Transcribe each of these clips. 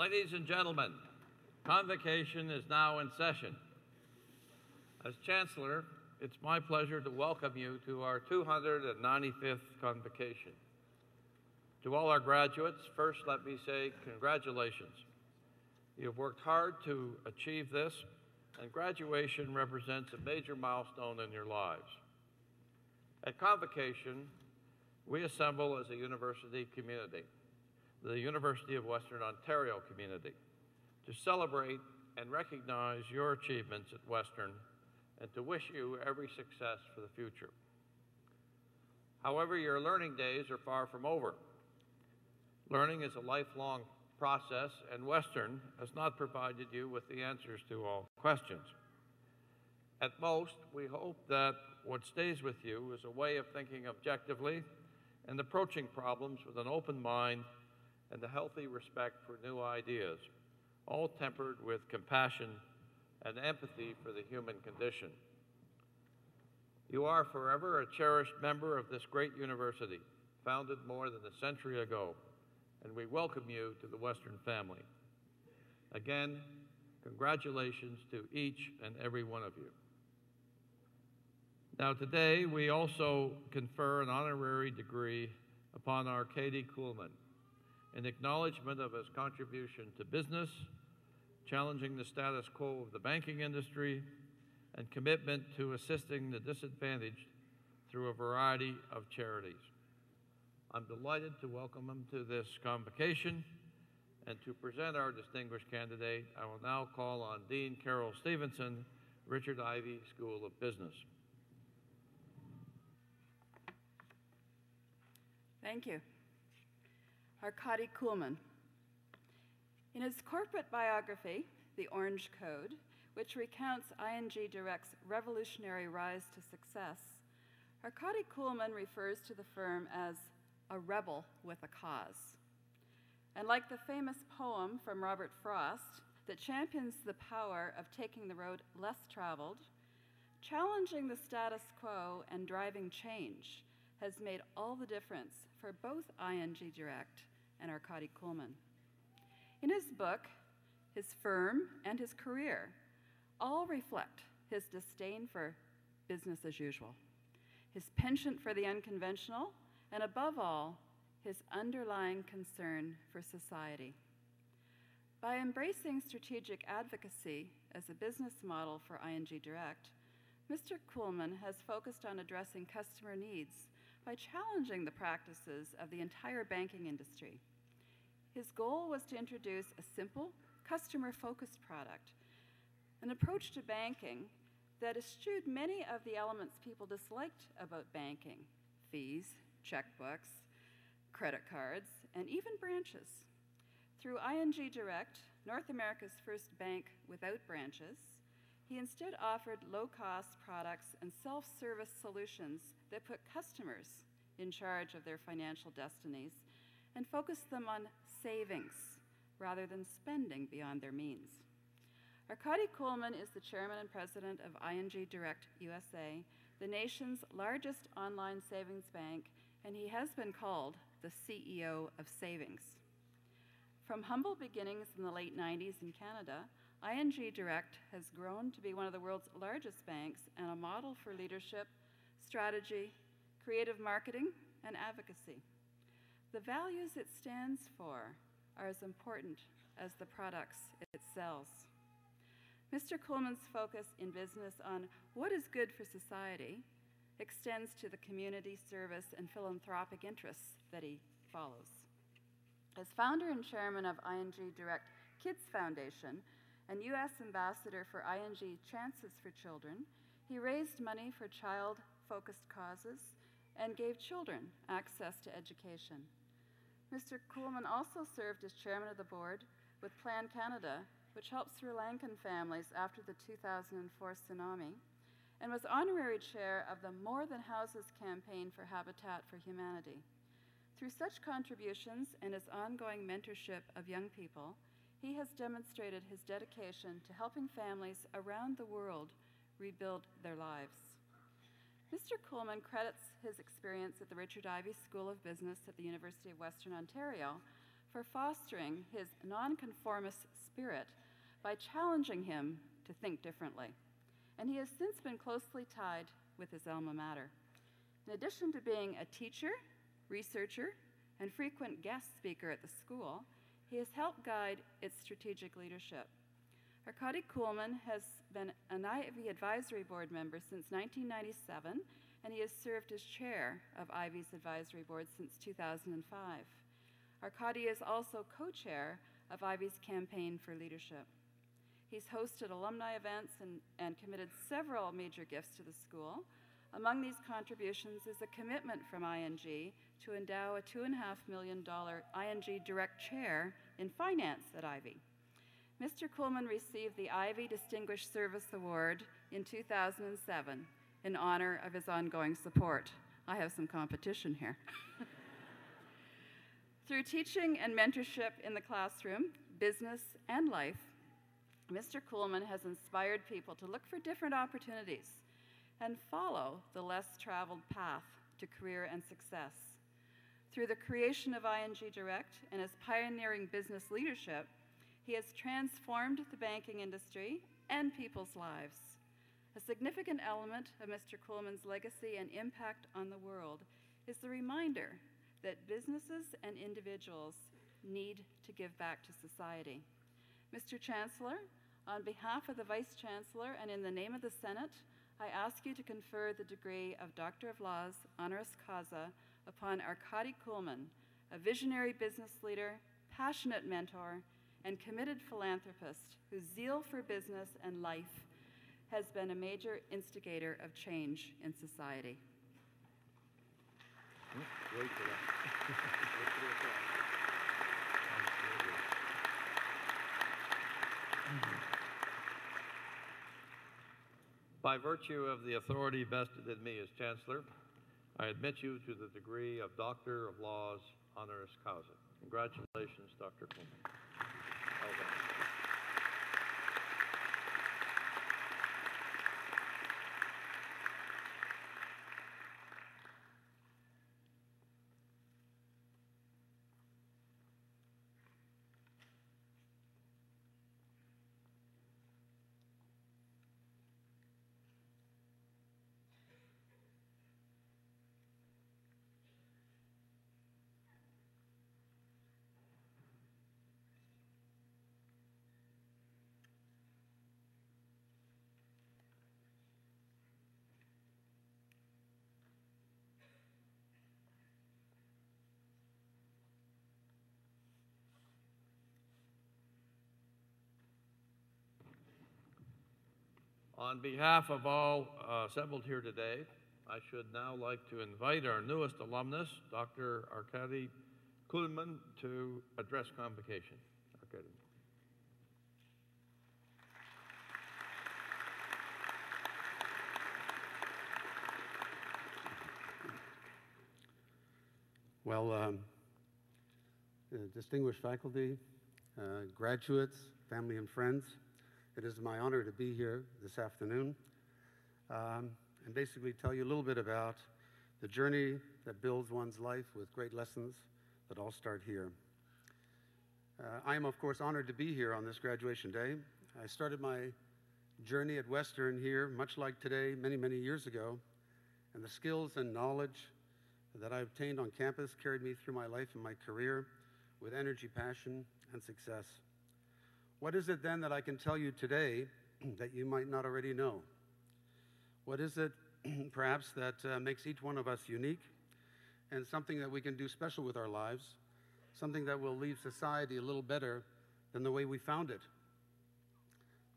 Ladies and gentlemen, Convocation is now in session. As Chancellor, it's my pleasure to welcome you to our 295th Convocation. To all our graduates, first let me say congratulations. You've worked hard to achieve this, and graduation represents a major milestone in your lives. At Convocation, we assemble as a university community, the University of Western Ontario community, to celebrate and recognize your achievements at Western and to wish you every success for the future. However, your learning days are far from over. Learning is a lifelong process, and Western has not provided you with the answers to all questions. At most, we hope that what stays with you is a way of thinking objectively and approaching problems with an open mind and a healthy respect for new ideas, all tempered with compassion and empathy for the human condition. You are forever a cherished member of this great university, founded more than a century ago, and we welcome you to the Western family. Again, congratulations to each and every one of you. Now today, we also confer an honorary degree upon Arkadi Kuhlmann, in acknowledgement of his contribution to business, challenging the status quo of the banking industry, and commitment to assisting the disadvantaged through a variety of charities. I'm delighted to welcome him to this convocation, and to present our distinguished candidate, I will now call on Dean Carol Stevenson, Richard Ivey School of Business. Thank you. Arkadi Kuhlmann. In his corporate biography, The Orange Code, which recounts ING Direct's revolutionary rise to success, Arkadi Kuhlmann refers to the firm as a rebel with a cause. And like the famous poem from Robert Frost that champions the power of taking the road less traveled, challenging the status quo and driving change has made all the difference for both ING Direct and Arkadi Kuhlmann. In his book, his firm and his career all reflect his disdain for business as usual, his penchant for the unconventional, and above all, his underlying concern for society. By embracing strategic advocacy as a business model for ING Direct, Mr. Kuhlmann has focused on addressing customer needs by challenging the practices of the entire banking industry. His goal was to introduce a simple, customer-focused product, an approach to banking that eschewed many of the elements people disliked about banking: fees, checkbooks, credit cards, and even branches. Through ING Direct, North America's first bank without branches, he instead offered low-cost products and self-service solutions that put customers in charge of their financial destinies and focused them on savings rather than spending beyond their means. Arkadi Kuhlmann is the chairman and president of ING Direct USA, the nation's largest online savings bank, and he has been called the CEO of savings. From humble beginnings in the late 90s in Canada, ING Direct has grown to be one of the world's largest banks and a model for leadership, strategy, creative marketing, and advocacy. The values it stands for are as important as the products it sells. Mr. Kuhlmann's focus in business on what is good for society extends to the community service and philanthropic interests that he follows. As founder and chairman of ING Direct Kids Foundation and U.S. ambassador for ING Chances for Children, he raised money for child-focused causes and gave children access to education. Mr. Kuhlmann also served as chairman of the board with Plan Canada, which helps Sri Lankan families after the 2004 tsunami, and was honorary chair of the More Than Houses campaign for Habitat for Humanity. Through such contributions and his ongoing mentorship of young people, he has demonstrated his dedication to helping families around the world rebuild their lives. Mr. Kuhlmann credits his experience at the Richard Ivey School of Business at the University of Western Ontario for fostering his nonconformist spirit by challenging him to think differently. And he has since been closely tied with his alma mater. In addition to being a teacher, researcher, and frequent guest speaker at the school, he has helped guide its strategic leadership. Arkadi Kuhlmann has been an Ivey advisory board member since 1997, and he has served as chair of Ivey's advisory board since 2005. Arkadi is also co-chair of Ivey's Campaign for Leadership. He's hosted alumni events and committed several major gifts to the school. Among these contributions is a commitment from ING to endow a $2.5 million ING Direct Chair in Finance at Ivey. Mr. Kuhlmann received the Ivey Distinguished Service Award in 2007 in honor of his ongoing support. I have some competition here. Through teaching and mentorship in the classroom, business, and life, Mr. Kuhlmann has inspired people to look for different opportunities and follow the less traveled path to career and success. Through the creation of ING Direct and his pioneering business leadership, he has transformed the banking industry and people's lives. A significant element of Mr. Kuhlmann's legacy and impact on the world is the reminder that businesses and individuals need to give back to society. Mr. Chancellor, on behalf of the Vice Chancellor and in the name of the Senate, I ask you to confer the degree of Doctor of Laws, honoris causa, upon Arkadi Kuhlmann, a visionary business leader, passionate mentor, and committed philanthropist whose zeal for business and life has been a major instigator of change in society. Wait for that. By virtue of the authority vested in me as Chancellor, I admit you to the degree of Doctor of Laws, honoris causa. Congratulations, Dr. Kuhlmann. Well done. On behalf of all assembled here today, I should now like to invite our newest alumnus, Dr. Arkadi Kuhlmann, to address Convocation. Arkadi. Well, distinguished faculty, graduates, family and friends, it is my honor to be here this afternoon and basically tell you a little bit about the journey that builds one's life with great lessons that all start here. I am, of course, honored to be here on this graduation day. I started my journey at Western here, much like today, many, many years ago, and the skills and knowledge that I obtained on campus carried me through my life and my career with energy, passion, and success. What is it then that I can tell you today that you might not already know? What is it, perhaps, that makes each one of us unique and something that we can do special with our lives, something that will leave society a little better than the way we found it?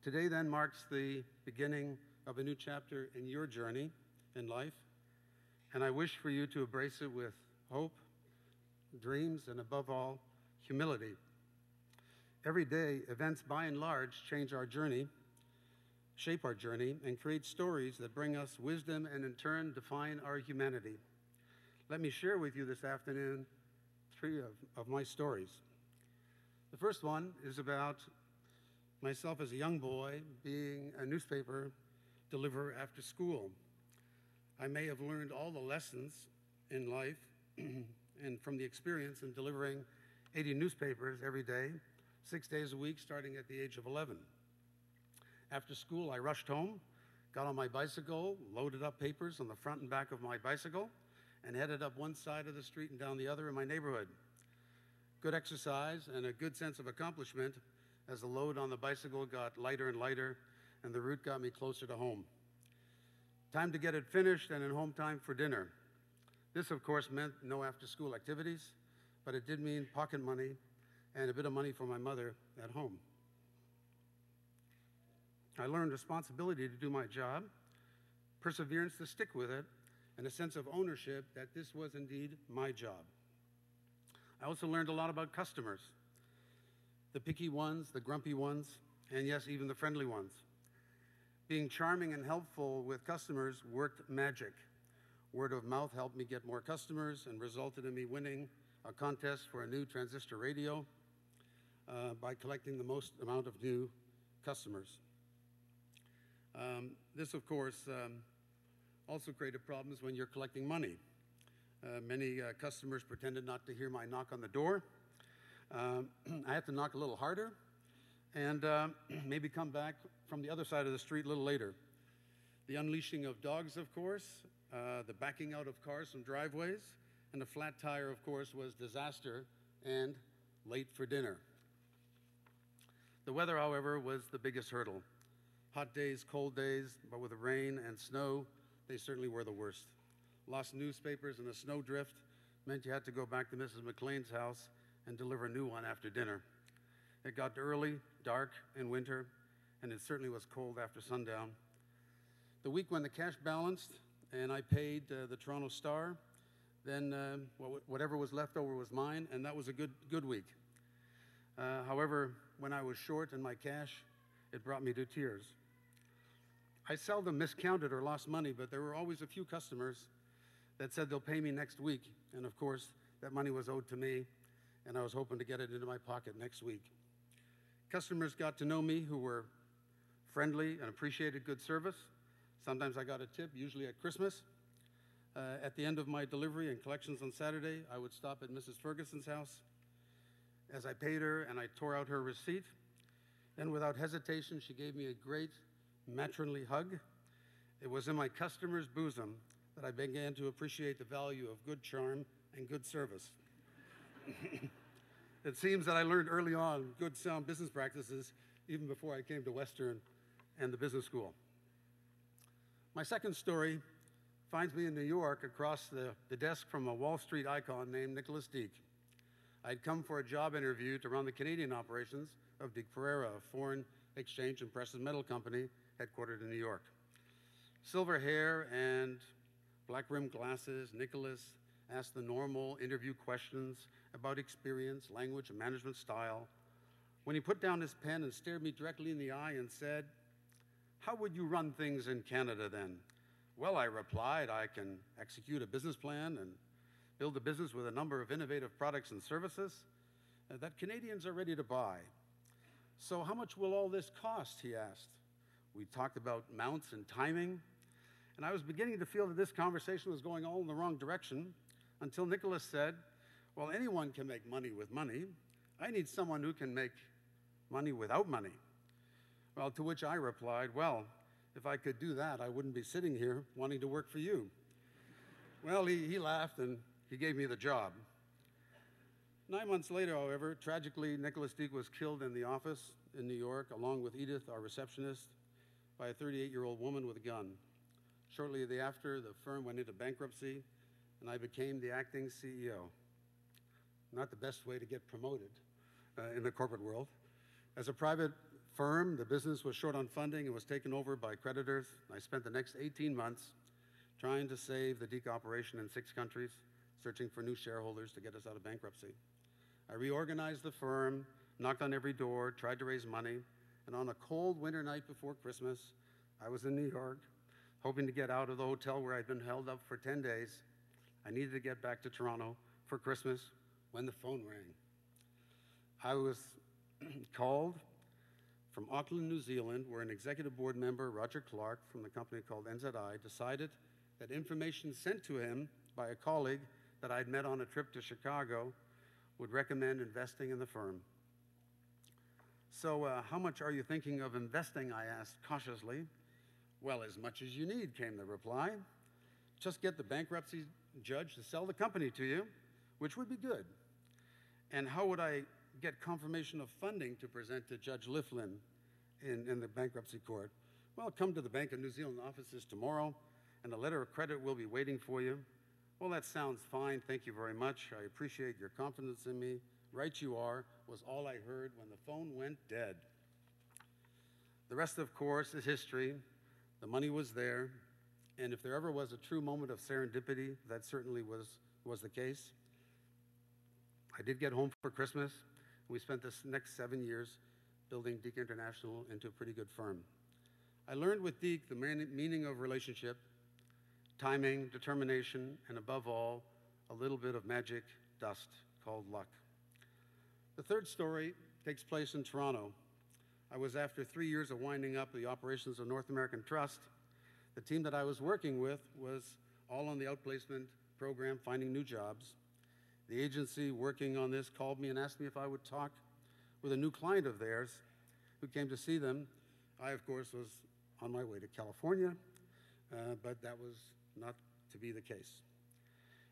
Today, then, marks the beginning of a new chapter in your journey in life, and I wish for you to embrace it with hope, dreams, and above all, humility. Every day, events by and large change our journey, shape our journey, and create stories that bring us wisdom and in turn define our humanity. Let me share with you this afternoon three of my stories. The first one is about myself as a young boy being a newspaper deliverer after school. I may have learned all the lessons in life and from the experience in delivering 80 newspapers every day, 6 days a week, starting at the age of 11. After school, I rushed home, got on my bicycle, loaded up papers on the front and back of my bicycle, and headed up one side of the street and down the other in my neighborhood. Good exercise and a good sense of accomplishment as the load on the bicycle got lighter and lighter, and the route got me closer to home. Time to get it finished and in home time for dinner. This, of course, meant no after-school activities, but it did mean pocket money and a bit of money for my mother at home. I learned responsibility to do my job, perseverance to stick with it, and a sense of ownership that this was indeed my job. I also learned a lot about customers, the picky ones, the grumpy ones, and yes, even the friendly ones. Being charming and helpful with customers worked magic. Word of mouth helped me get more customers and resulted in me winning a contest for a new transistor radio by collecting the most amount of new customers. This, of course, also created problems when you're collecting money. Many customers pretended not to hear my knock on the door. I had to knock a little harder and maybe come back from the other side of the street a little later. The unleashing of dogs, of course, the backing out of cars from driveways, and a flat tire, of course, was disaster and late for dinner. The weather, however, was the biggest hurdle. Hot days, cold days, but with the rain and snow, they certainly were the worst. Lost newspapers and a snowdrift meant you had to go back to Mrs. McLean's house and deliver a new one after dinner. It got early, dark in winter, and it certainly was cold after sundown. The week when the cash balanced and I paid the Toronto Star, then whatever was left over was mine, and that was a good week. However, when I was short in my cash, it brought me to tears. I seldom miscounted or lost money, but there were always a few customers that said they'll pay me next week, and of course, that money was owed to me, and I was hoping to get it into my pocket next week. Customers got to know me who were friendly and appreciated good service. Sometimes I got a tip, usually at Christmas. At the end of my delivery and collections on Saturday, I would stop at Mrs. Ferguson's house. As I paid her and I tore out her receipt, then without hesitation, she gave me a great matronly hug. It was in my customer's bosom that I began to appreciate the value of good charm and good service. It seems that I learned early on good sound business practices even before I came to Western and the business school. My second story finds me in New York across the desk from a Wall Street icon named Nicholas Deek. I'd come for a job interview to run the Canadian operations of Deek Ferreira, a foreign exchange and precious metal company headquartered in New York. Silver hair and black-rimmed glasses, Nicholas asked the normal interview questions about experience, language, and management style. When he put down his pen and stared me directly in the eye and said, "How would you run things in Canada then?" "Well," I replied, "I can execute a business plan and build a business with a number of innovative products and services that Canadians are ready to buy." "So how much will all this cost?" he asked. We talked about mounts and timing, and I was beginning to feel that this conversation was going all in the wrong direction until Nicholas said, "Well, anyone can make money with money. I need someone who can make money without money." Well, to which I replied, "Well, if I could do that, I wouldn't be sitting here wanting to work for you." Well, he laughed and he gave me the job. 9 months later, however, tragically, Nicholas Deek was killed in the office in New York, along with Edith, our receptionist, by a 38-year-old woman with a gun. Shortly thereafter, the firm went into bankruptcy, and I became the acting CEO. Not the best way to get promoted in the corporate world. As a private firm, the business was short on funding and was taken over by creditors. I spent the next 18 months trying to save the Deek operation in 6 countries, searching for new shareholders to get us out of bankruptcy. I reorganized the firm, knocked on every door, tried to raise money, and on a cold winter night before Christmas, I was in New York, hoping to get out of the hotel where I'd been held up for 10 days. I needed to get back to Toronto for Christmas when the phone rang. I was called from Auckland, New Zealand, where an executive board member, Roger Clark, from the company called NZI, decided that information sent to him by a colleague that I'd met on a trip to Chicago would recommend investing in the firm. So how much are you thinking of investing, I asked cautiously. Well, as much as you need, came the reply. Just get the bankruptcy judge to sell the company to you, which would be good. And how would I get confirmation of funding to present to Judge Liflin in the bankruptcy court? Well, come to the Bank of New Zealand offices tomorrow, and a letter of credit will be waiting for you. Well, that sounds fine. Thank you very much. I appreciate your confidence in me. Right you are, was all I heard when the phone went dead. The rest, of course, is history. The money was there, and if there ever was a true moment of serendipity, that certainly was the case. I did get home for Christmas. We spent this next 7 years building Deke International into a pretty good firm. I learned with Deke the meaning of relationship, timing, determination, and above all, a little bit of magic dust called luck. The third story takes place in Toronto. I was after 3 years of winding up the operations of North American Trust. The team that I was working with was all on the outplacement program, finding new jobs. The agency working on this called me and asked me if I would talk with a new client of theirs who came to see them. I, of course, was on my way to California, but that was not to be the case.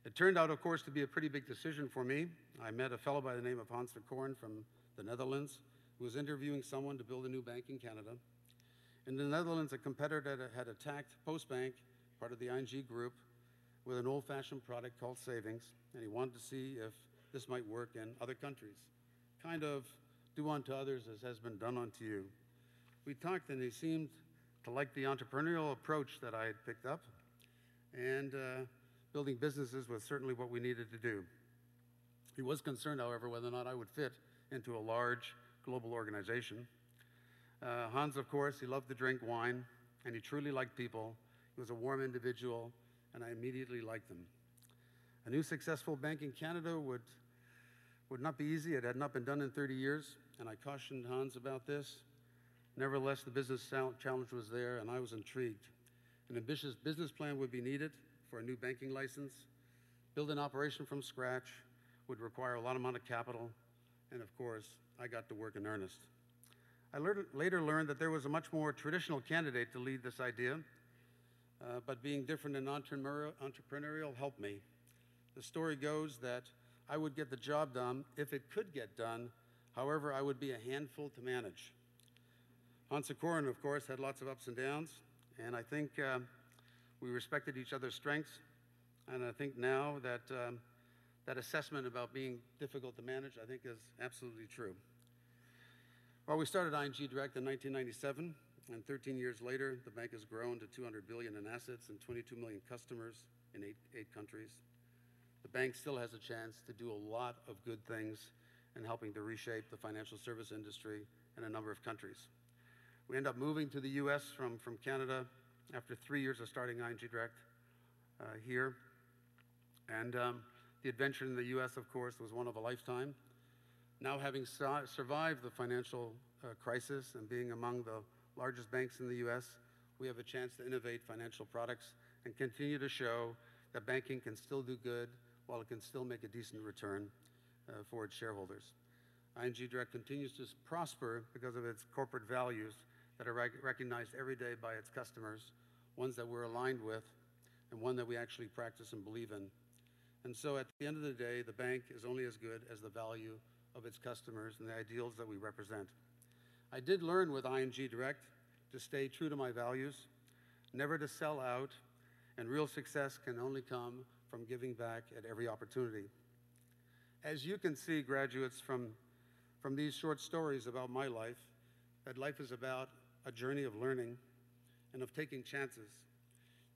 It turned out, of course, to be a pretty big decision for me. I met a fellow by the name of Hans de Korn from the Netherlands who was interviewing someone to build a new bank in Canada. In the Netherlands, a competitor had attacked Postbank, part of the ING group, with an old-fashioned product called savings, and he wanted to see if this might work in other countries. Kind of do unto others as has been done unto you. We talked, and he seemed to like the entrepreneurial approach that I had picked up, and building businesses was certainly what we needed to do. He was concerned, however, whether or not I would fit into a large global organization. Hans, of course, he loved to drink wine, and he truly liked people. He was a warm individual, and I immediately liked him. A new successful bank in Canada would not be easy. It had not been done in 30 years, and I cautioned Hans about this. Nevertheless, the business challenge was there, and I was intrigued. An ambitious business plan would be needed for a new banking license. Build an operation from scratch would require a lot amount of capital, and of course, I got to work in earnest. I later learned that there was a much more traditional candidate to lead this idea, but being different and entrepreneurial helped me. The story goes that I would get the job done if it could get done. However, I would be a handful to manage. Hans de Korn, of course, had lots of ups and downs, and I think we respected each other's strengths, and I think now that that assessment about being difficult to manage, I think, is absolutely true. Well, we started ING Direct in 1997, and 13 years later, the bank has grown to $200 billion in assets and 22 million customers in eight countries. The bank still has a chance to do a lot of good things in helping to reshape the financial service industry in a number of countries. We end up moving to the US from Canada after 3 years of starting ING Direct here. And the adventure in the US, of course, was one of a lifetime. Now, having survived the financial crisis and being among the largest banks in the US, we have a chance to innovate financial products and continue to show that banking can still do good while it can still make a decent return for its shareholders. ING Direct continues to prosper because of its corporate values that are recognized every day by its customers, ones that we're aligned with, and one that we actually practice and believe in. And so at the end of the day, the bank is only as good as the value of its customers and the ideals that we represent. I did learn with ING Direct to stay true to my values, never to sell out, and real success can only come from giving back at every opportunity. As you can see, graduates, from these short stories about my life, that life is about a journey of learning and of taking chances.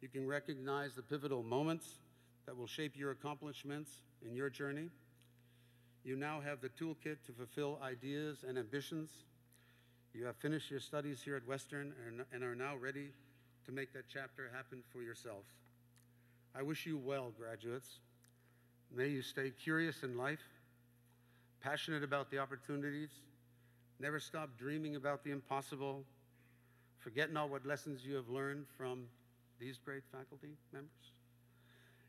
You can recognize the pivotal moments that will shape your accomplishments in your journey. You now have the toolkit to fulfill ideas and ambitions. You have finished your studies here at Western and are now ready to make that chapter happen for yourself. I wish you well, graduates. May you stay curious in life, passionate about the opportunities, never stop dreaming about the impossible, forget not what lessons you have learned from these great faculty members.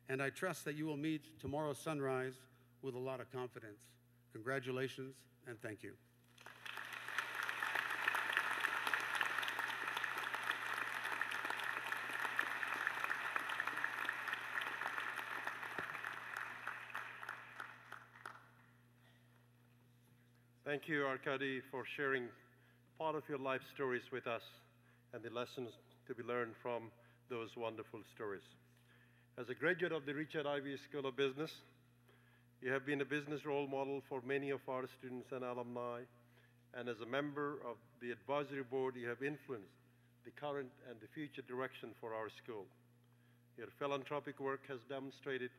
And I trust that you will meet tomorrow's sunrise with a lot of confidence. Congratulations and thank you. Thank you, Arkadi, for sharing part of your life stories with us and the lessons to be learned from those wonderful stories. As a graduate of the Richard Ivey School of Business, you have been a business role model for many of our students and alumni, and as a member of the advisory board, you have influenced the current and the future direction for our school. Your philanthropic work has demonstrated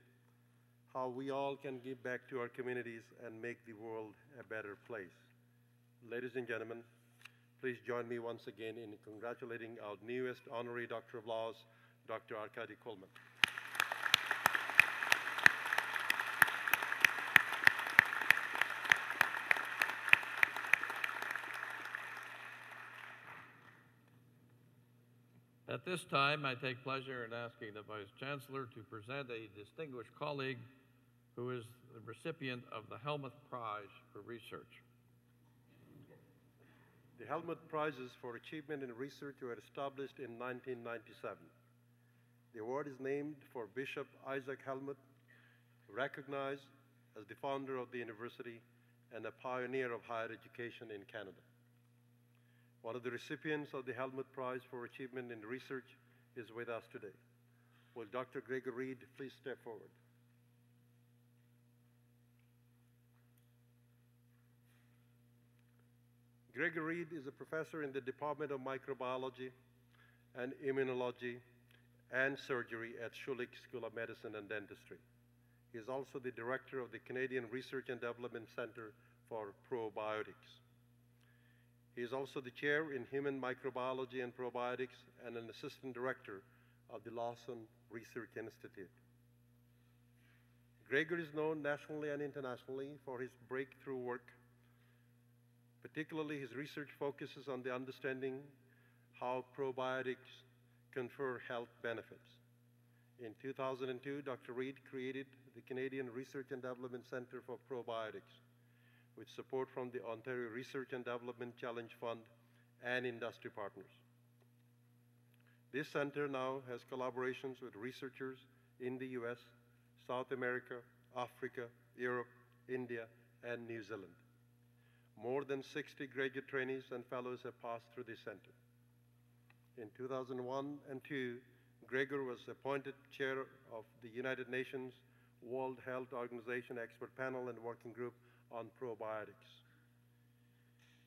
how we all can give back to our communities and make the world a better place. Ladies and gentlemen, please join me once again in congratulating our newest honorary Doctor of Laws, Dr. Arkadi Kuhlmann. At this time, I take pleasure in asking the Vice Chancellor to present a distinguished colleague who is the recipient of the Helmuth Prize for Research. The Helmuth Prizes for Achievement in Research were established in 1997. The award is named for Bishop Isaac Helmuth, recognized as the founder of the university and a pioneer of higher education in Canada. One of the recipients of the Helmuth Prize for Achievement in Research is with us today. Will Dr. Gregor Reed please step forward? Gregor Reed is a professor in the Department of Microbiology and Immunology and Surgery at Schulich School of Medicine and Dentistry. He is also the director of the Canadian Research and Development Center for Probiotics. He is also the chair in Human Microbiology and Probiotics and an assistant director of the Lawson Research Institute. Gregor is known nationally and internationally for his breakthrough work. Particularly, his research focuses on the understanding how probiotics confer health benefits. In 2002, Dr. Reed created the Canadian Research and Development Center for Probiotics, with support from the Ontario Research and Development Challenge Fund and industry partners. This center now has collaborations with researchers in the US, South America, Africa, Europe, India, and New Zealand. More than 60 graduate trainees and fellows have passed through this center. In 2001 and 2002, Gregor was appointed chair of the United Nations World Health Organization Expert Panel and Working Group on Probiotics.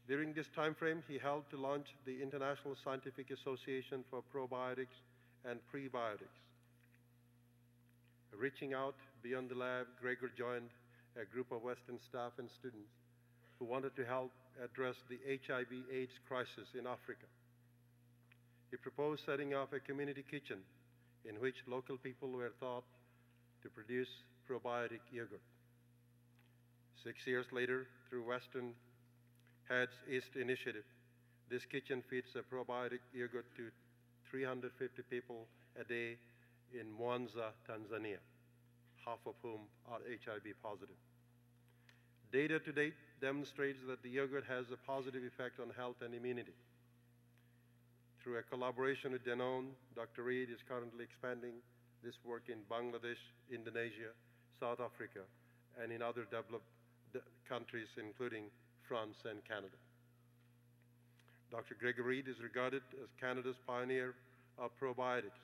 During this time frame, he helped to launch the International Scientific Association for Probiotics and Prebiotics. Reaching out beyond the lab, Gregor joined a group of Western staff and students who wanted to help address the HIV/AIDS crisis in Africa. He proposed setting up a community kitchen in which local people were taught to produce probiotic yogurt. 6 years later, through Western Heads East Initiative, this kitchen feeds a probiotic yogurt to 350 people a day in Mwanza, Tanzania, half of whom are HIV positive. Data to date demonstrates that the yogurt has a positive effect on health and immunity. Through a collaboration with Danone, Dr. Reed is currently expanding this work in Bangladesh, Indonesia, South Africa, and in other developed countries, including France and Canada. Dr. Gregor Reed is regarded as Canada's pioneer of probiotics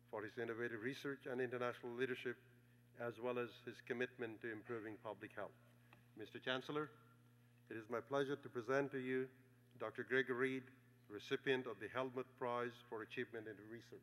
for his innovative research and international leadership, as well as his commitment to improving public health. Mr. Chancellor, it is my pleasure to present to you Dr. Gregor Reed, recipient of the Helmuth Prize for Achievement in Research.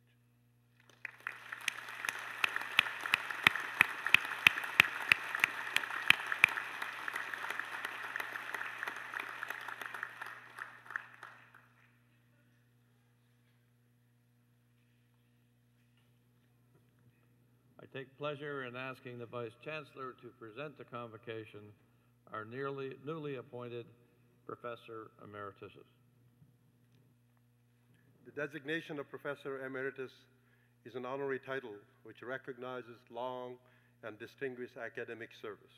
I take pleasure in asking the Vice Chancellor to present the convocation, our newly appointed Professor Emeritus. The designation of Professor Emeritus is an honorary title which recognizes long and distinguished academic service.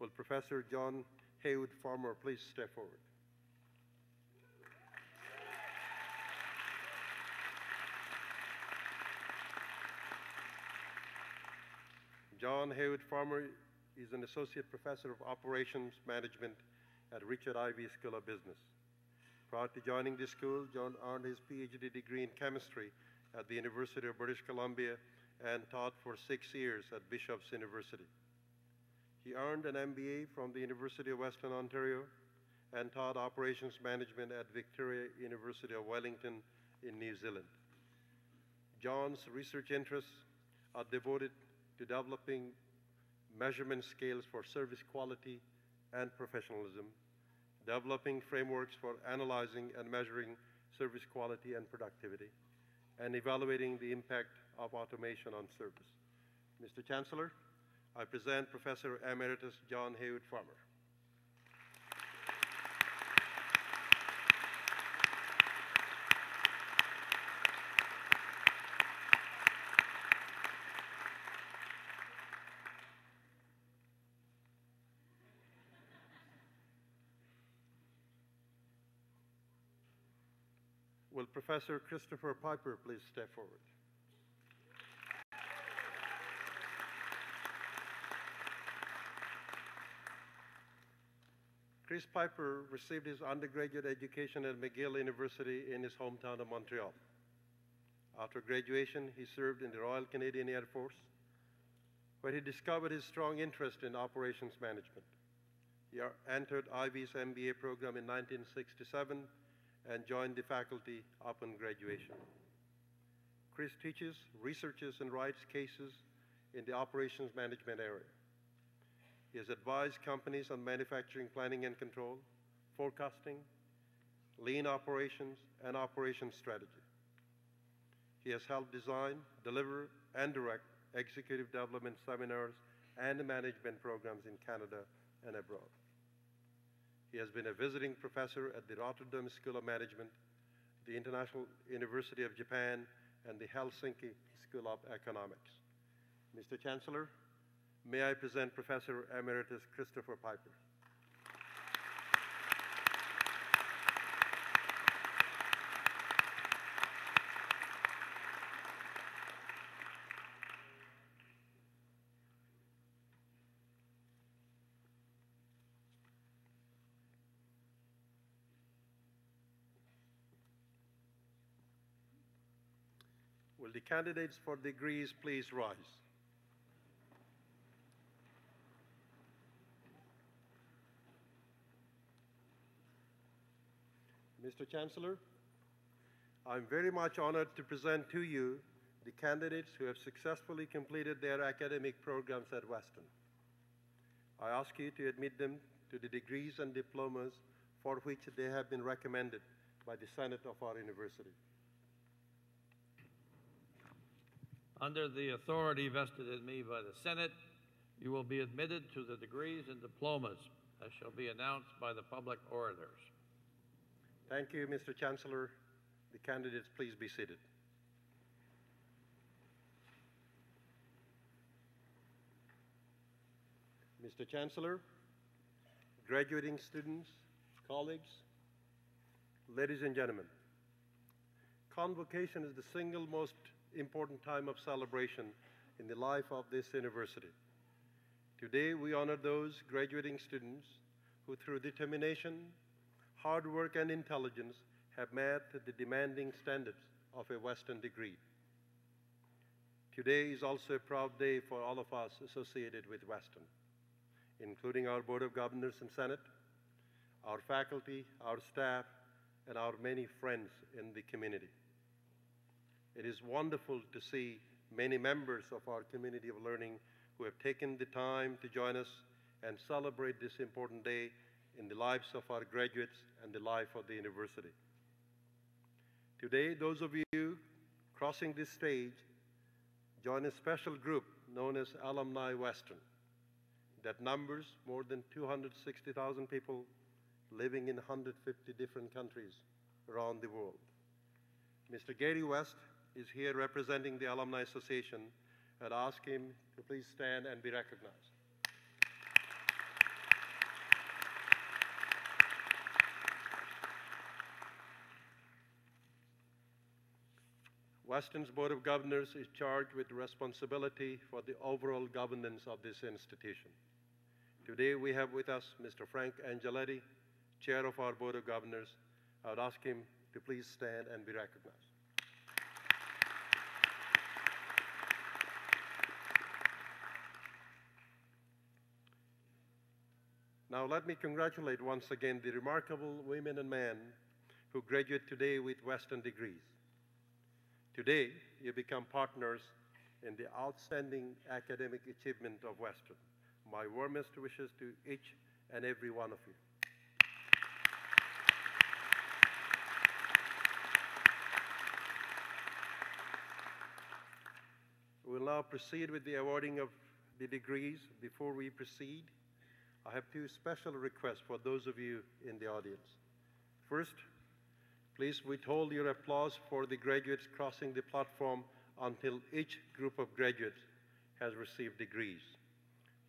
Will Professor John Haywood Farmer please step forward? John Haywood Farmer is an associate professor of operations management at Richard Ivey School of Business. Prior to joining this school, John earned his PhD degree in chemistry at the University of British Columbia and taught for 6 years at Bishop's University. He earned an MBA from the University of Western Ontario and taught operations management at Victoria University of Wellington in New Zealand. John's research interests are devoted to developing measurement scales for service quality and professionalism, developing frameworks for analyzing and measuring service quality and productivity, and evaluating the impact of automation on service. Mr. Chancellor, I present Professor Emeritus John Haywood Farmer. Will Professor Christopher Piper please step forward? Chris Piper received his undergraduate education at McGill University in his hometown of Montreal. After graduation, he served in the Royal Canadian Air Force, where he discovered his strong interest in operations management. He entered Ivey's MBA program in 1967 and joined the faculty upon graduation. Chris teaches, researches, and writes cases in the operations management area. He has advised companies on manufacturing planning and control, forecasting, lean operations, and operations strategy. He has helped design, deliver, and direct executive development seminars and management programs in Canada and abroad. He has been a visiting professor at the Rotterdam School of Management, the International University of Japan, and the Helsinki School of Economics. Mr. Chancellor, may I present Professor Emeritus Christopher Piper. Will the candidates for degrees please rise? Mr. Chancellor, I'm very much honored to present to you the candidates who have successfully completed their academic programs at Western. I ask you to admit them to the degrees and diplomas for which they have been recommended by the Senate of our university. Under the authority vested in me by the Senate, you will be admitted to the degrees and diplomas, as shall be announced by the public orators. Thank you, Mr. Chancellor. The candidates, please be seated. Mr. Chancellor, graduating students, colleagues, ladies and gentlemen, Convocation is the single most important time of celebration in the life of this university. Today, we honor those graduating students who, through determination, hard work, and intelligence, have met the demanding standards of a Western degree. Today is also a proud day for all of us associated with Western, including our Board of Governors and Senate, our faculty, our staff, and our many friends in the community. It is wonderful to see many members of our community of learning who have taken the time to join us and celebrate this important day in the lives of our graduates and the life of the university. Today, those of you crossing this stage join a special group known as Alumni Western that numbers more than 260,000 people living in 150 different countries around the world. Mr. Gary West is here representing the Alumni Association, and ask him to please stand and be recognized. Western's Board of Governors is charged with the responsibility for the overall governance of this institution. Today we have with us Mr. Frank Angeletti, Chair of our Board of Governors. I would ask him to please stand and be recognized. Now let me congratulate once again the remarkable women and men who graduate today with Western degrees. Today, you become partners in the outstanding academic achievement of Western. My warmest wishes to each and every one of you. We'll now proceed with the awarding of the degrees. Before we proceed, I have two special requests for those of you in the audience. First, please withhold your applause for the graduates crossing the platform until each group of graduates has received degrees.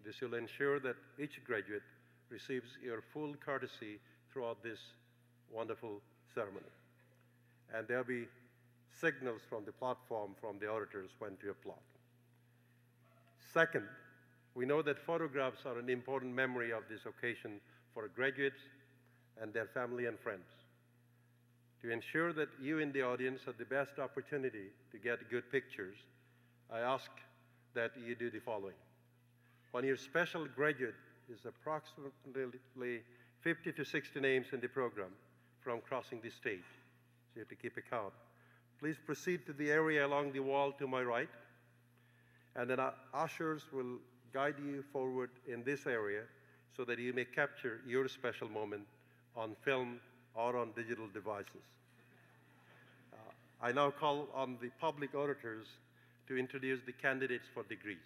This will ensure that each graduate receives your full courtesy throughout this wonderful ceremony. And there'll be signals from the platform from the auditors when to applaud. Second, we know that photographs are an important memory of this occasion for graduates and their family and friends. To ensure that you in the audience have the best opportunity to get good pictures, I ask that you do the following. When your special graduate is approximately 50 to 60 names in the program from crossing the stage, so you have to keep a count, please proceed to the area along the wall to my right, and then our ushers will guide you forward in this area so that you may capture your special moment on film or on digital devices. I now call on the public auditors to introduce the candidates for degrees.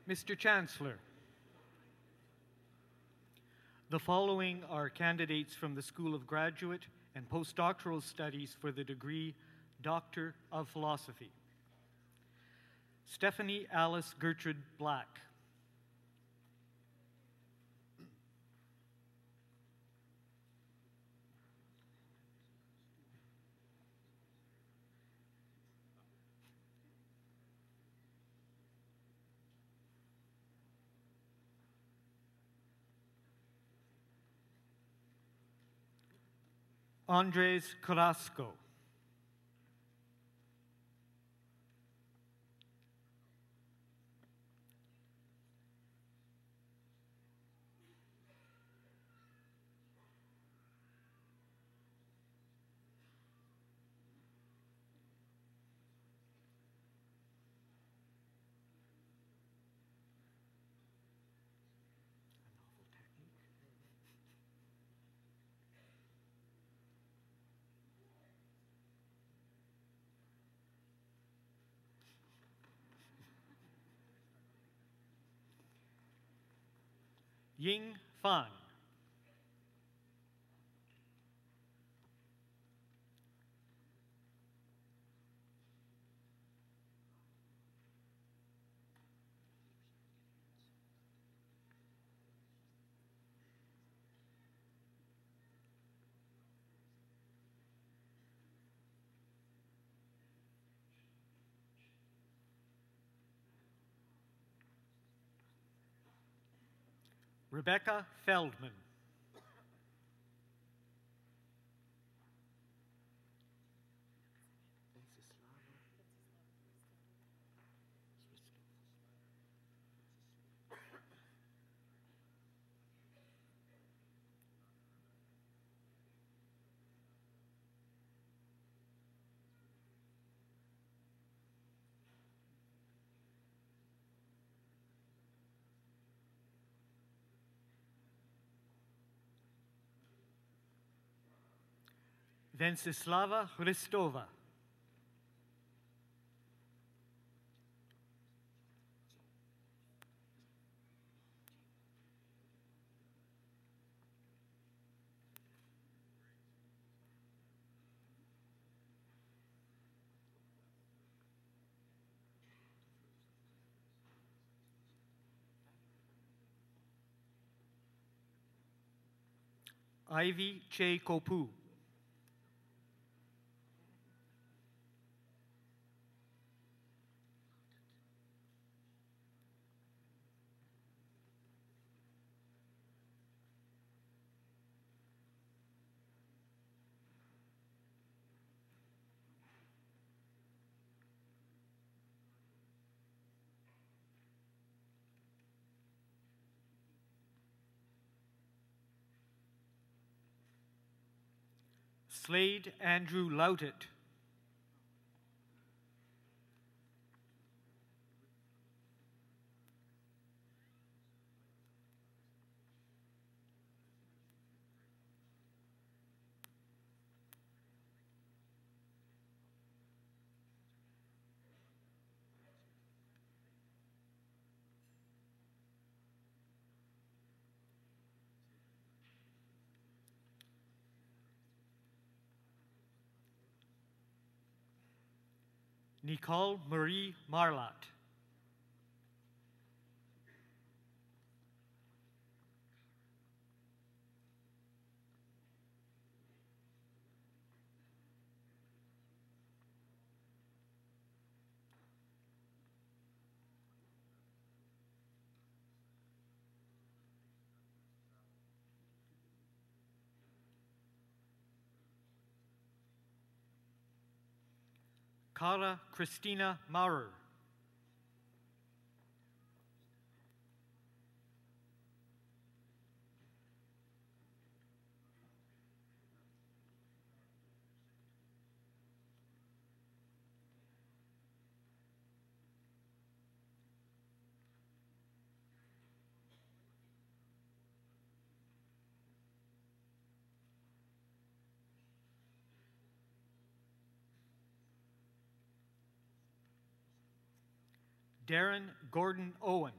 Mr. Chancellor, the following are candidates from the School of Graduate and Postdoctoral Studies for the degree Doctor of Philosophy. Stephanie Alice Gertrude Black. Andres Carrasco. Ying Fan. Rebecca Feldman. Venceslava Hristova. Ivey Che Kopu. Slade Andrew Loutet. Nicole Marie Marlat. Cara Christina Maurer. Darren Gordon Owen.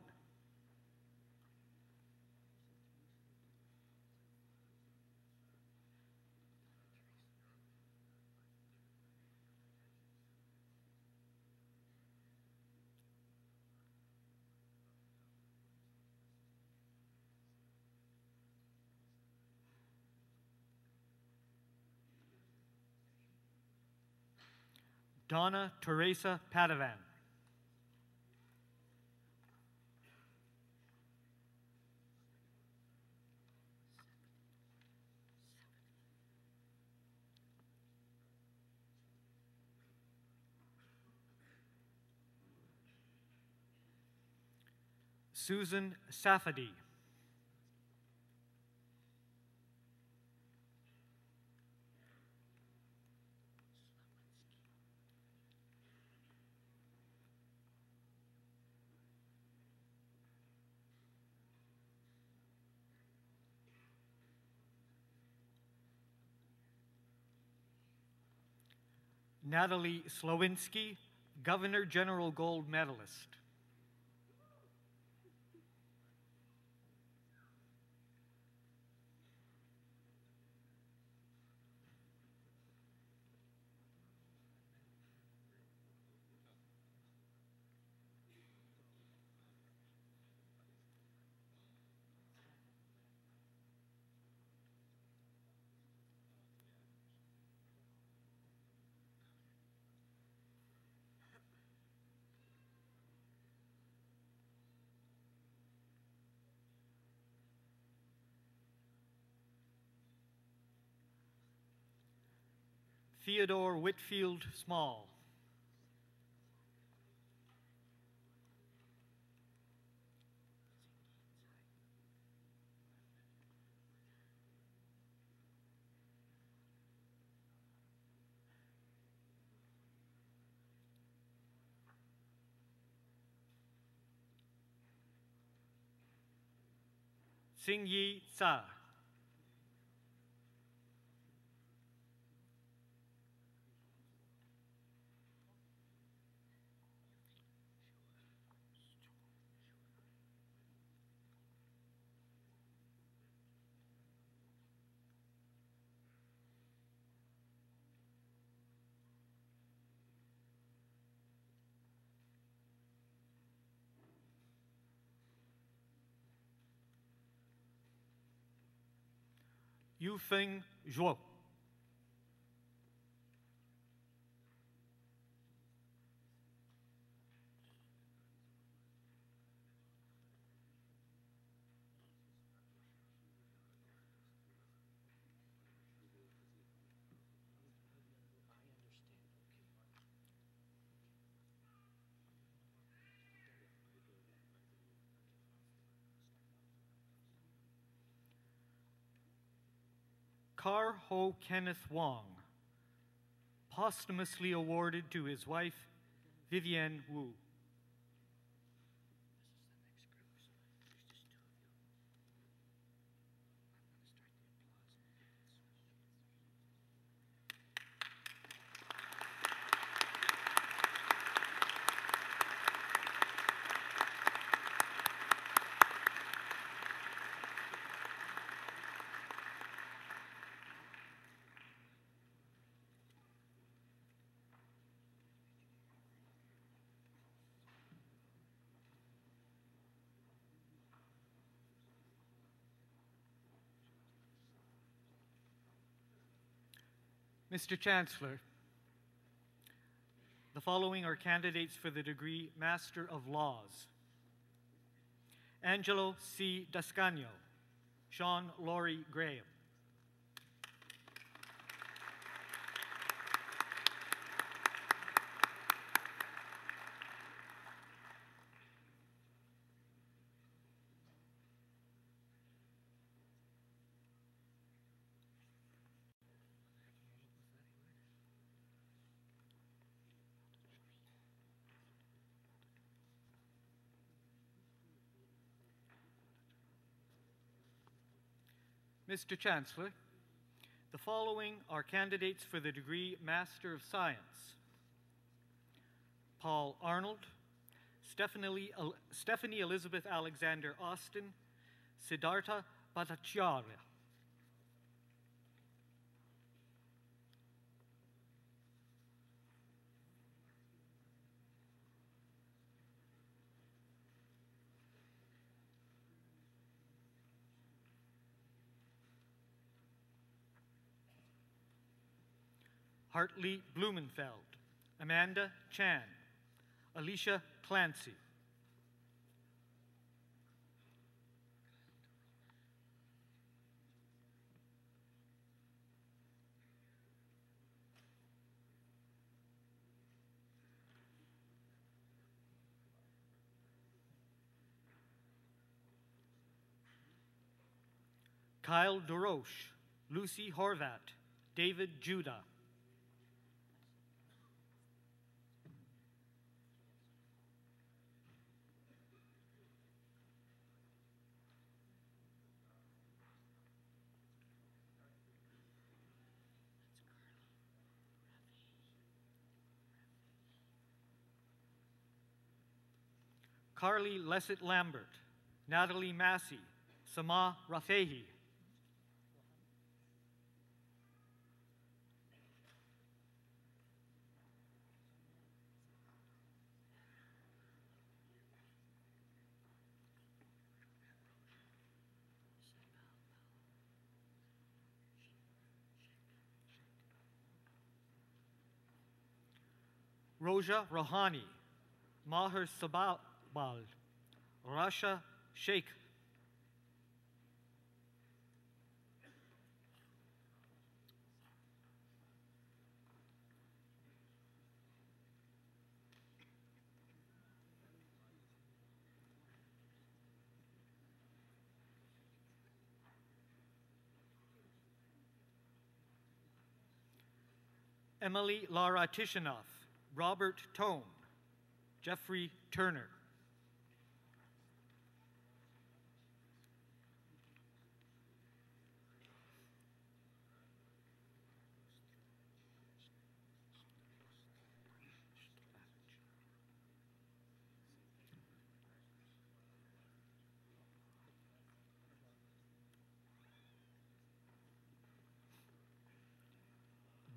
Donna Teresa Padovan. Susan Safady. Natalie Slowinski, Governor General Gold Medalist. Theodore Whitfield Small. Sing Yi Sa. Yu Feng Zhuo. Kar Ho Kenneth Wong, posthumously awarded to his wife, Vivienne Wu. Mr. Chancellor, the following are candidates for the degree Master of Laws. Angelo C. Dascagno, Sean Laurie Graham. Mr. Chancellor, the following are candidates for the degree Master of Science. Paul Arnold, Stephanie Elizabeth Alexander Austin, Siddhartha Bhattacharya. Hartley Blumenfeld, Amanda Chan, Alicia Clancy. Kyle DeRoche, Lucy Horvat, David Judah. Carly Lessett Lambert, Natalie Massey, Sama Rafehi. Roja Rohani, Maher Sabal, Rasha Sheikh. Emily Lara Tishanoff, Robert Tone, Jeffrey Turner.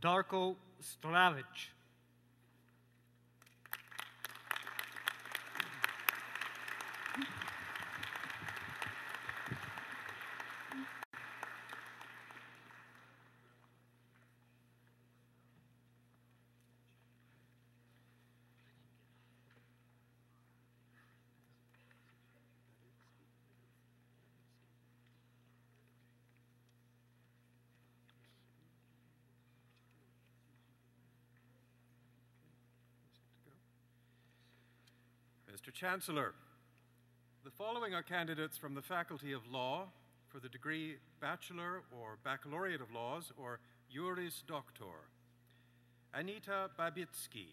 Darko Slavic. Mr. Chancellor, the following are candidates from the Faculty of Law for the degree Bachelor or Baccalaureate of Laws or Juris Doctor. Anita Babitsky,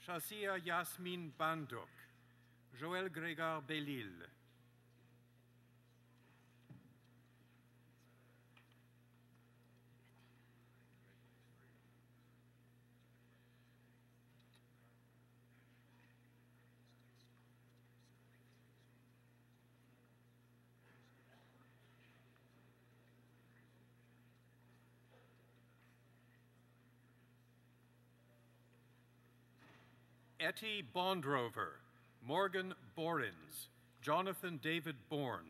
Shazia Yasmin Banduk, Joël Grégard Bellil. Etty Bondrover, Morgan Borins, Jonathan David Bourne.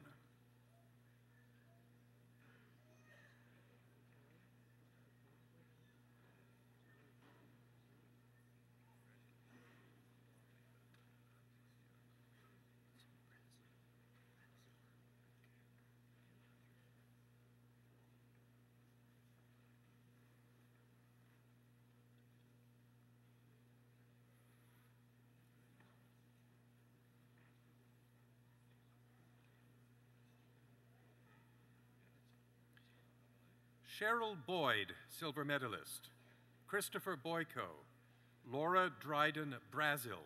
Cheryl Boyd, silver medalist. Christopher Boyko, Laura Dryden Brazil.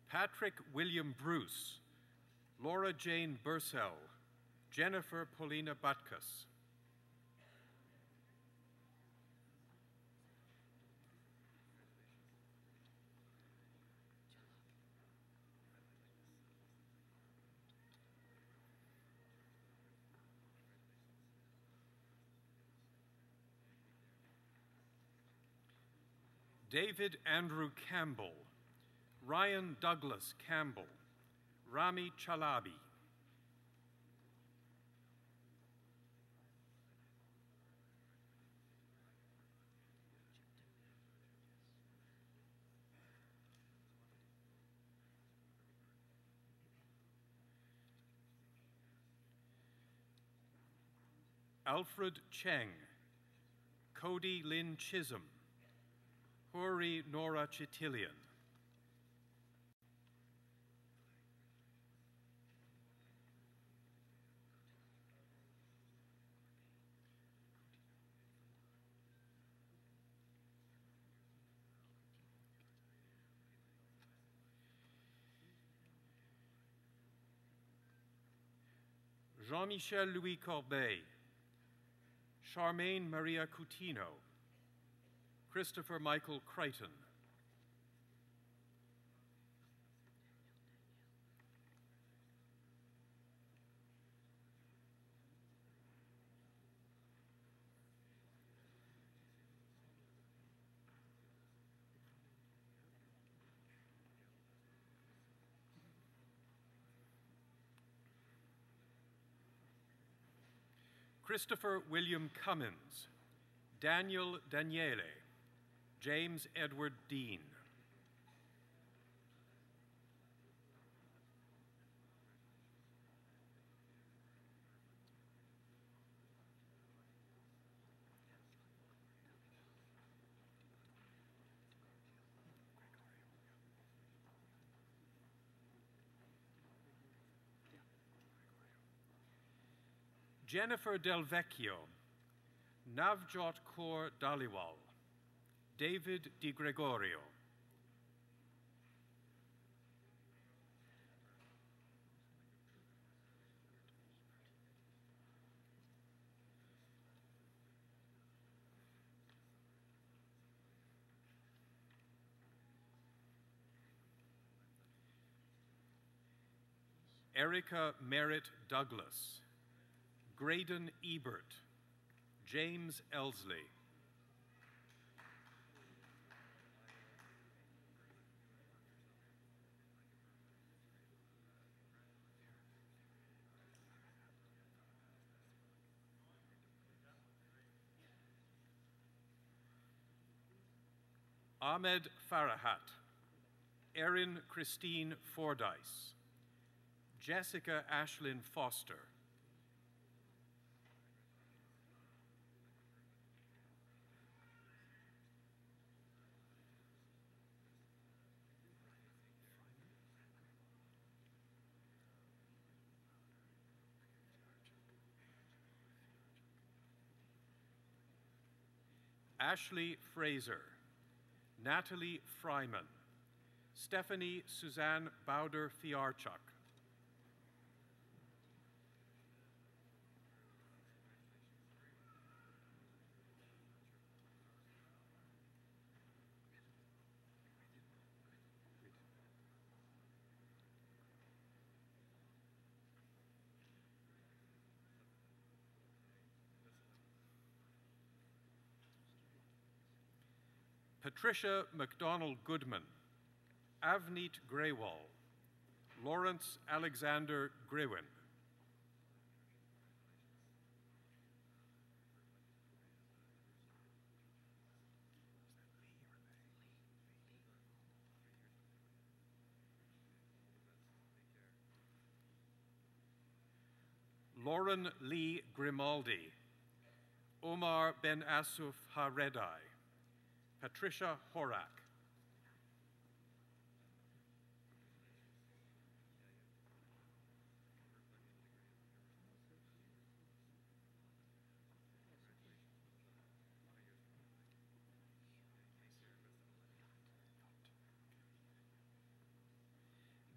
Patrick William Bruce, Laura Jane Bursell, Jennifer Paulina Butkus. David Andrew Campbell, Ryan Douglas Campbell, Rami Chalabi. Alfred Cheng, Cody Lynn Chisholm, Huri Nora Chitilian. Jean-Michel Louis Corbeil, Charmaine Maria Coutinho, Christopher Michael Crichton. Christopher William Cummins, Daniel Daniele, James Edward Dean. Jennifer Del Vecchio, Navjot Kaur Daliwal, David Di Gregorio. Erica Merritt Douglas, Graydon Ebert, James Elsley. Ahmed Farahat, Erin Christine Fordyce, Jessica Ashlyn Foster. Ashley Fraser, Natalie Fryman, Stephanie Suzanne Bowder-Fiarchuk. Patricia McDonald Goodman, Avneet Greywall, Lawrence Alexander Grewin. Lauren Lee Grimaldi, Omar Ben Asuf Haredai, Patricia Horak.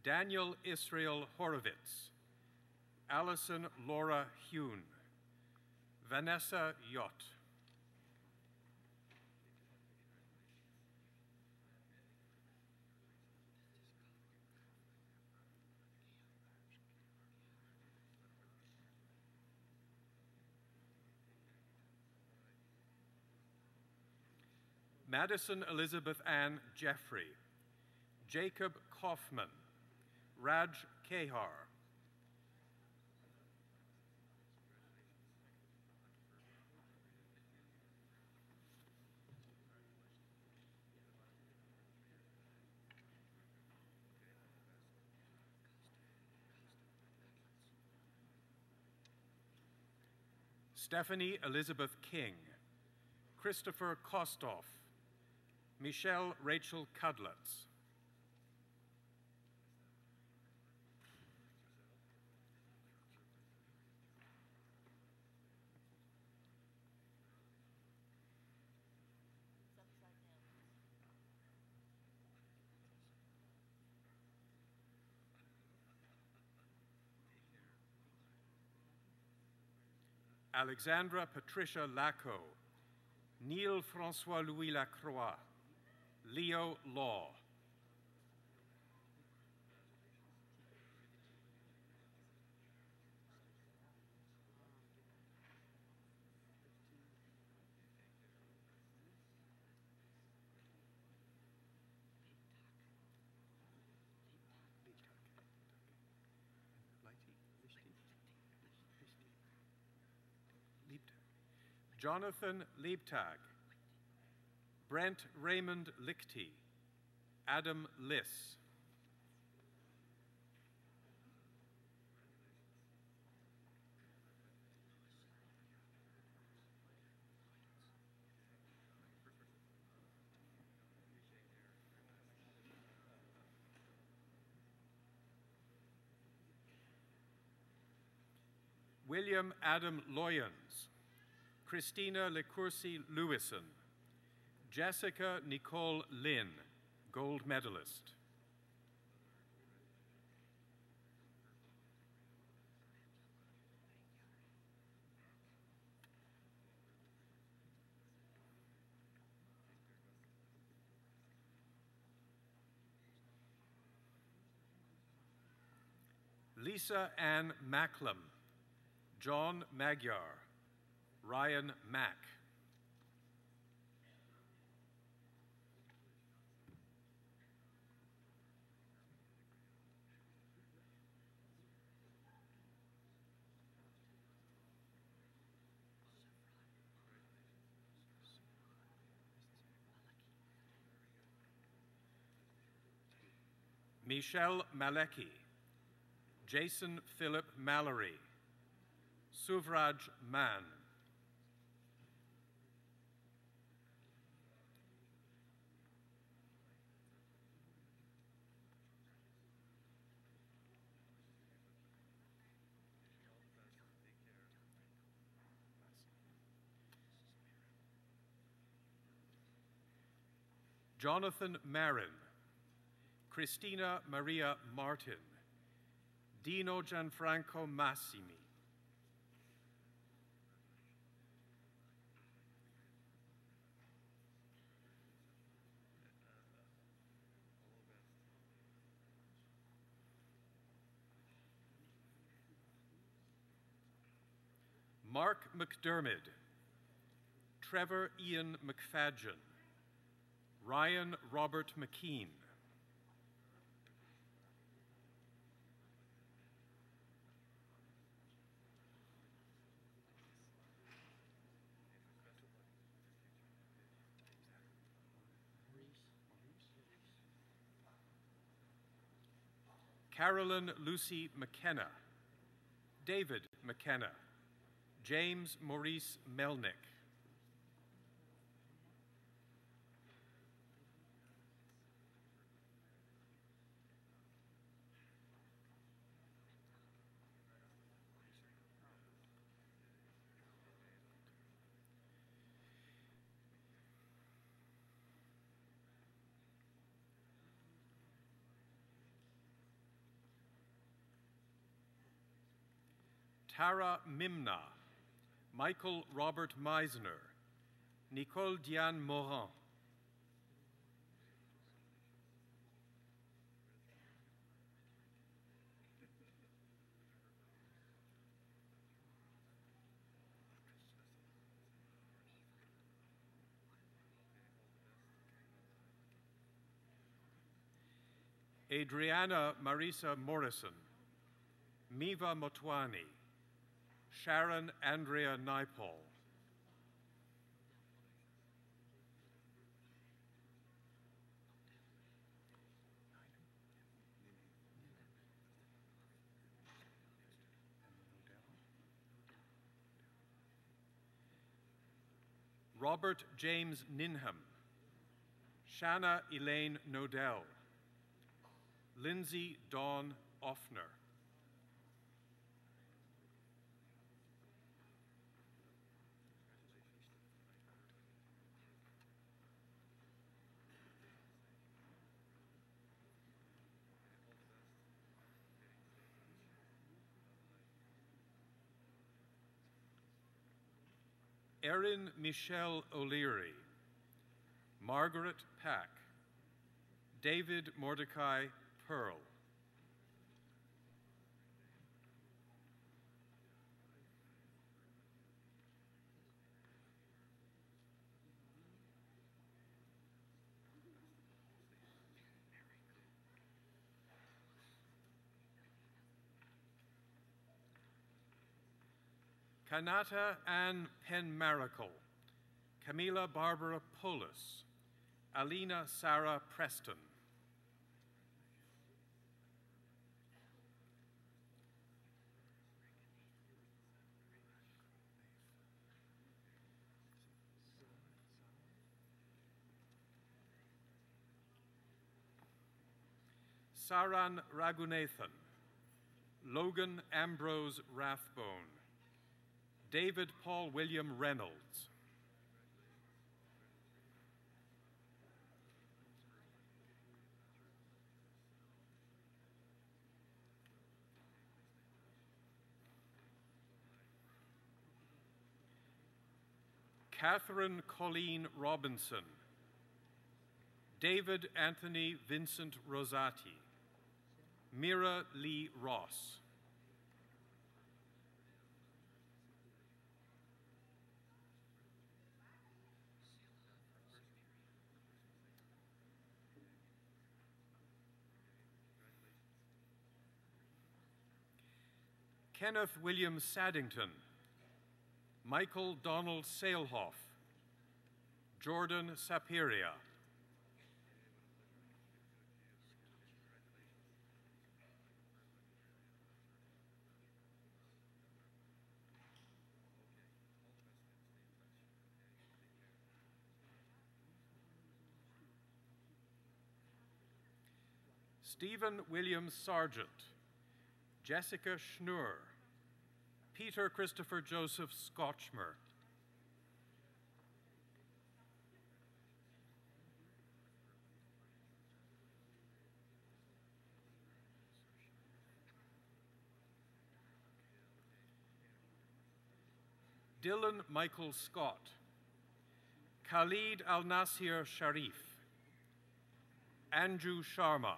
Daniel Israel Horowitz, Allison Laura Hune, Vanessa Yott. Madison Elizabeth Ann Jeffrey, Jacob Kaufman, Raj Kehar. Stephanie Elizabeth King, Christopher Kostoff, Michelle Rachel Cudlitz. Alexandra Patricia Lacaux, Neil Francois Louis Lacroix, Leo Law. Jonathan Liebtag, Brent Raymond Lichty, Adam Liss. William Adam Loyens, Christina LeCourcy Lewison, Jessica Nicole Lynn, gold medalist. Lisa Ann Macklem, John Magyar, Ryan Mack. Michelle Malecki, Jason Philip Mallory, Suvraj Mann. Jonathan Marin, Christina Maria Martin, Dino Gianfranco Massimi. Mark McDermott, Trevor Ian McFadgen, Ryan Robert McKean. Carolyn Lucy McKenna, David McKenna, James Maurice Melnick. Tara Mimna, Michael Robert Meisner, Nicole Diane Morin. Adriana Marisa Morrison, Miva Motwani, Sharon Andrea Naipaul. Robert James Ninham, Shanna Elaine Nodell, Lindsay Dawn Offner. Erin Michelle O'Leary, Margaret Pack, David Mordecai Pearl. Kanata Ann Penmaracle, Camila Barbara Polis, Alina Sarah Preston. Saran Raghunathan, Logan Ambrose Rathbone, David Paul William Reynolds. Catherine Colleen Robinson. David Anthony Vincent Rosati. Mira Lee Ross. Kenneth William Saddington. Michael Donald Salehoff. Jordan Sapiria. Stephen William Sargent. Jessica Schnur. Peter Christopher Joseph Scotchmer. Dylan Michael Scott. Khalid Al-Nasir Sharif. Anju Sharma.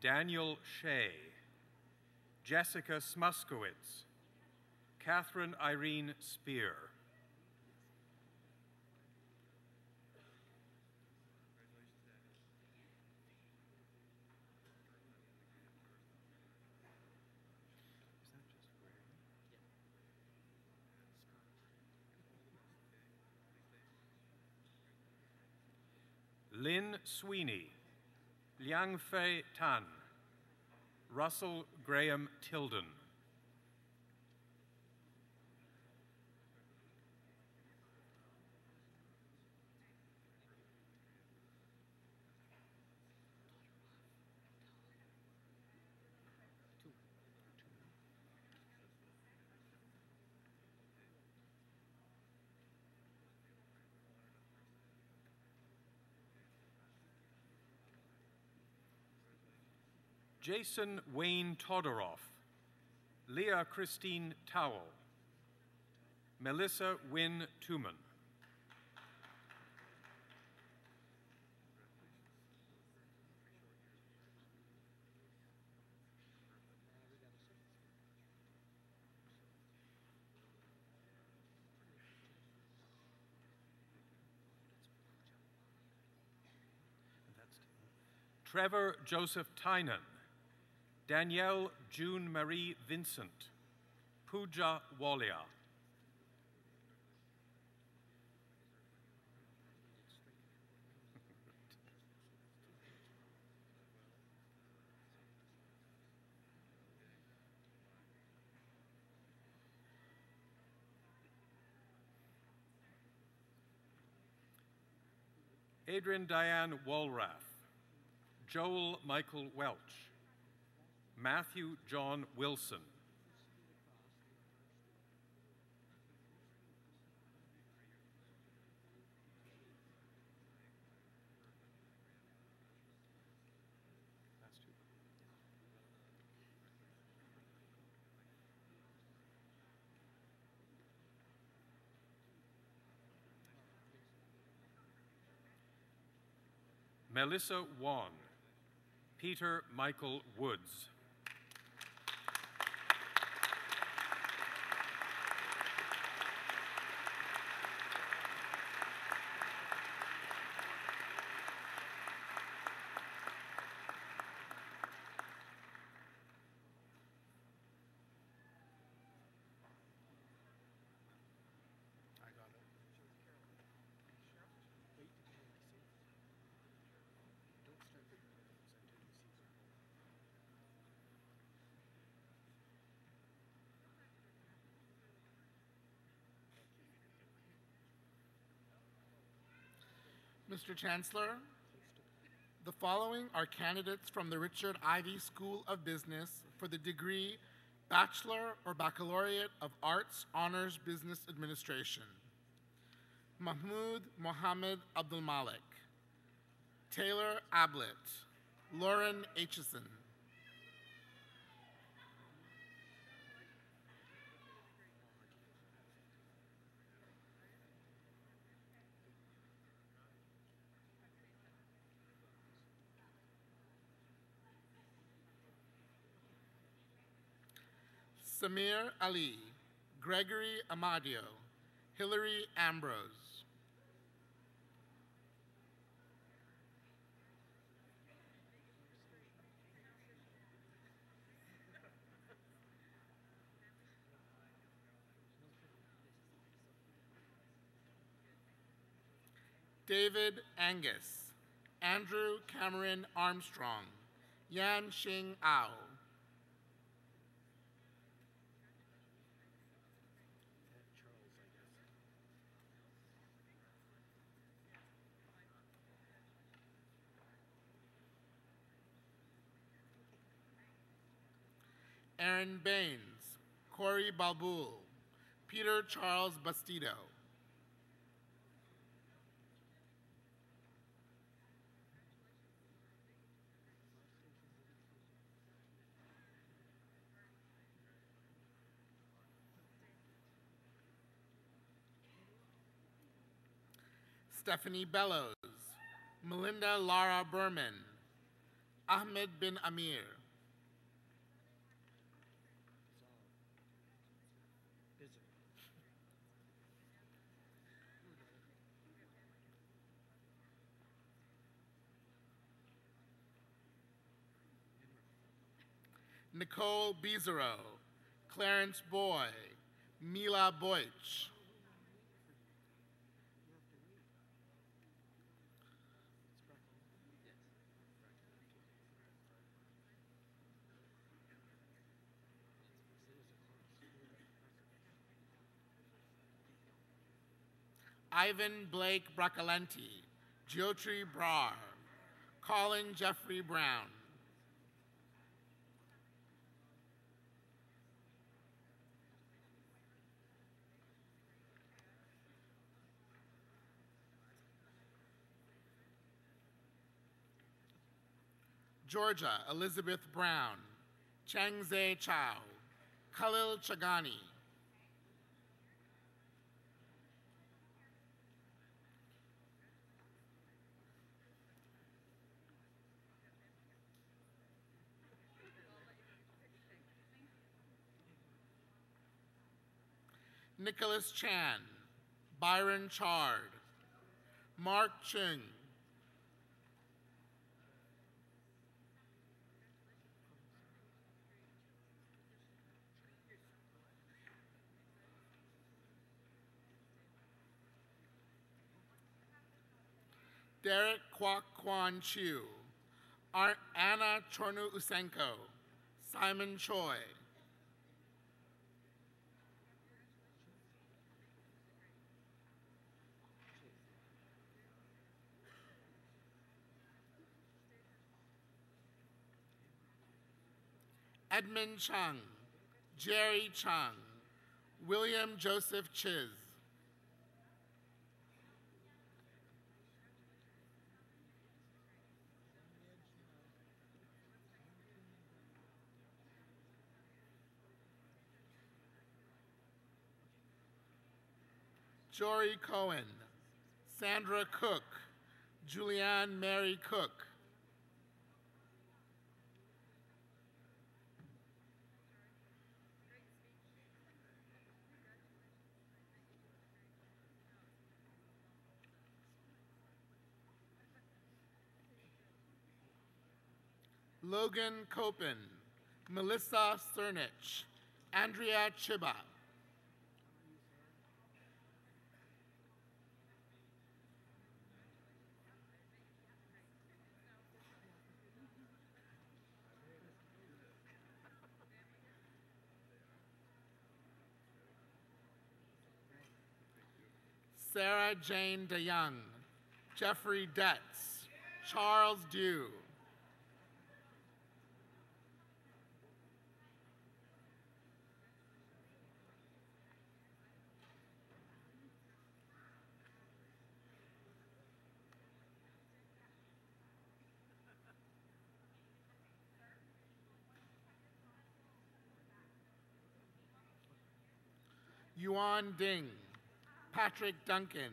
Daniel Shea. Jessica Smuskowitz. Catherine Irene Spear. Lynn Sweeney. Liang Fei Tan. Russell Graham Tilden. Jason Wayne Todoroff. Leah Christine Towell. Melissa Wynne Tooman. Trevor Joseph Tynan. Danielle June Marie Vincent. Pooja Walia. Adrian Diane Walrath. Joel Michael Welch. Matthew John Wilson. Melissa Wan. Peter Michael Woods. Mr. Chancellor, the following are candidates from the Richard Ivey School of Business for the degree Bachelor or Baccalaureate of Arts, Honors Business Administration. Mahmoud Mohammed Abdul Malik, Taylor Ablett, Lauren Aitchison, Samir Ali, Gregory Amadio, Hillary Ambrose, David Angus, Andrew Cameron Armstrong, Yan Xing Ao, Aaron Baines, Corey Balbul, Peter Charles Bastido, Stephanie Bellows, Melinda Lara Berman, Ahmed bin Amir, Nicole Bizero, Clarence Boy, Mila Boych, Ivan Blake Bracalenti, Geotry Brar, Colin Jeffrey Brown, Georgia Elizabeth Brown, Changze Chow, Khalil Chagani, Nicholas Chan, Byron Chard, Mark Chung, Derek Kwok Kwan Chiu, Anna Chornu Usenko, Simon Choi, Edmund Chung, Jerry Chung, William Joseph Chiz, Jory Cohen, Sandra Cook, Julianne Mary Cook, Logan Copen, Melissa Cernich, Andrea Chiba, Sarah Jane DeYoung, Jeffrey Detz, Charles Dew, Yuan Ding, Patrick Duncan,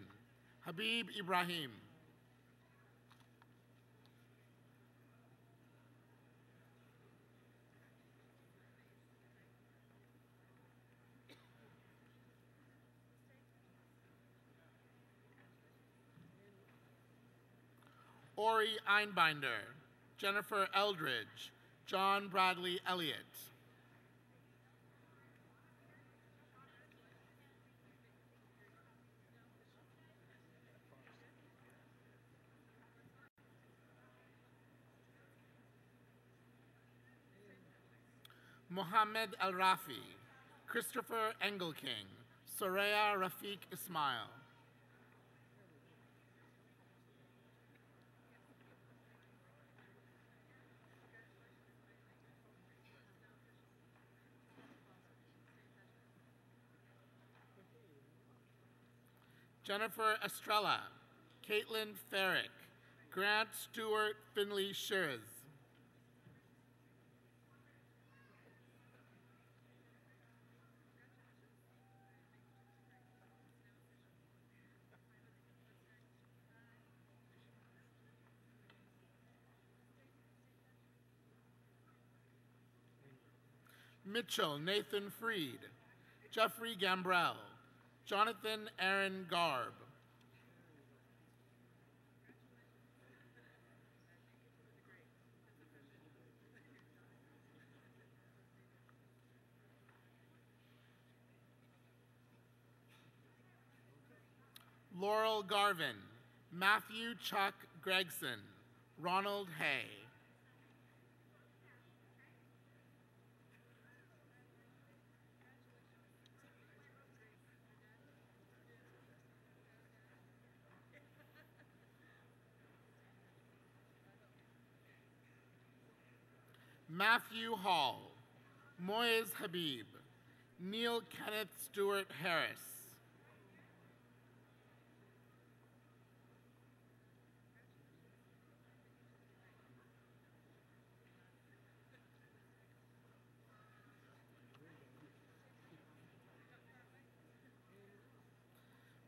Habib Ibrahim, Ori Einbinder, Jennifer Eldridge, John Bradley Elliott, Mohammed El Rafi, Christopher Engelking, Soraya Rafiq Ismail, Jennifer Estrella, Caitlin Farrick, Grant Stewart Finley Shirs, Mitchell Nathan Freed, Jeffrey Gambrell, Jonathan Aaron Garb, Laurel Garvin, Matthew Chuck Gregson, Ronald Hay, Matthew Hall, Moiz Habib, Neil Kenneth Stewart Harris,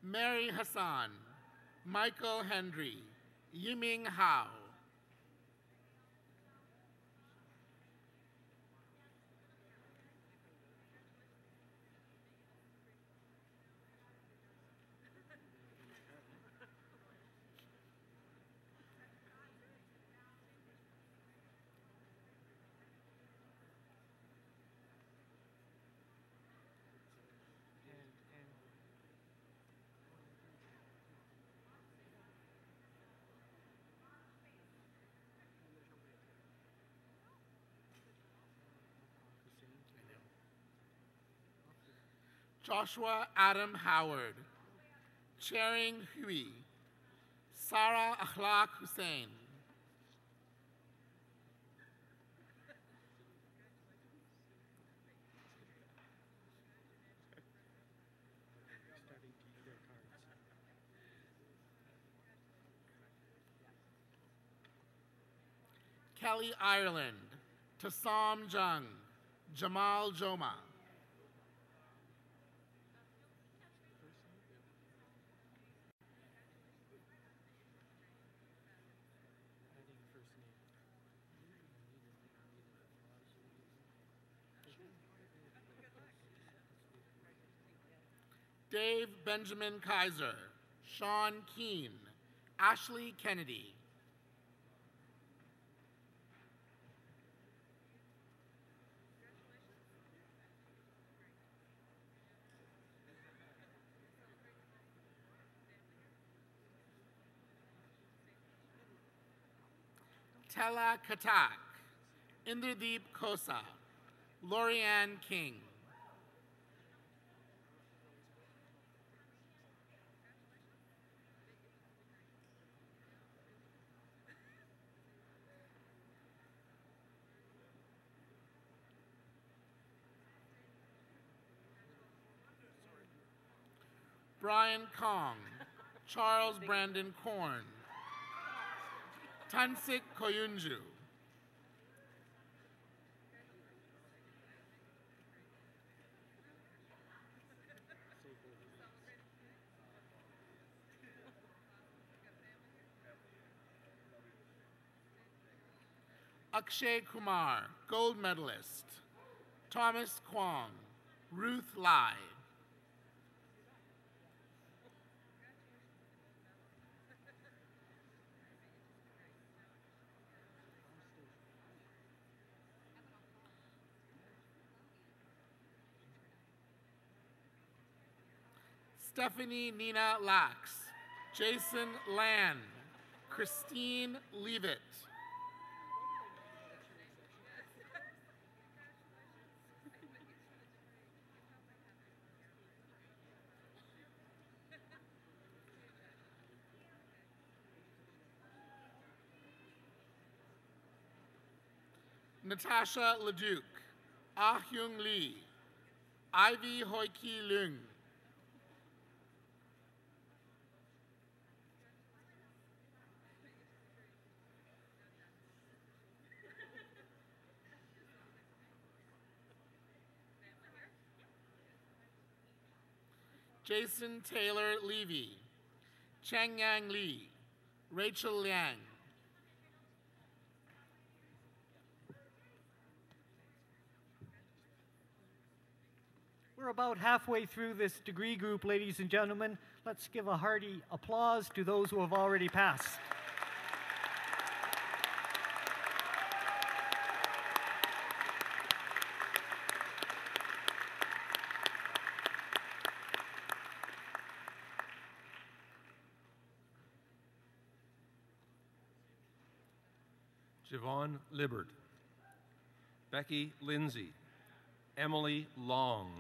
Mary Hassan, Michael Hendry, Yiming Hao, Joshua Adam Howard, Chering Hui, Sarah Akhlaq Hussein, Kelly Ireland, Tassam Jung, Jamal Joma, Dave Benjamin Kaiser, Sean Keene, Ashley Kennedy, Tella Katak, Inderdeep Kosa, Lorianne King, Brian Kong, Charles Brandon Korn, Tansik Koyunju, Akshay Kumar, gold medalist, Thomas Kwong, Ruth Lai, Stephanie Nina Lax, Jason Land, Christine Leavitt, Natasha Leduc, Ah Hyung Lee, Ivy Hoi Ki Lung, Jason Taylor Levy, Cheng Yang Lee, Rachel Liang, We're about halfway through this degree group, ladies and gentlemen. Let's give a hearty applause to those who have already passed. Javon Libbard, Becky Lindsay, Emily Long,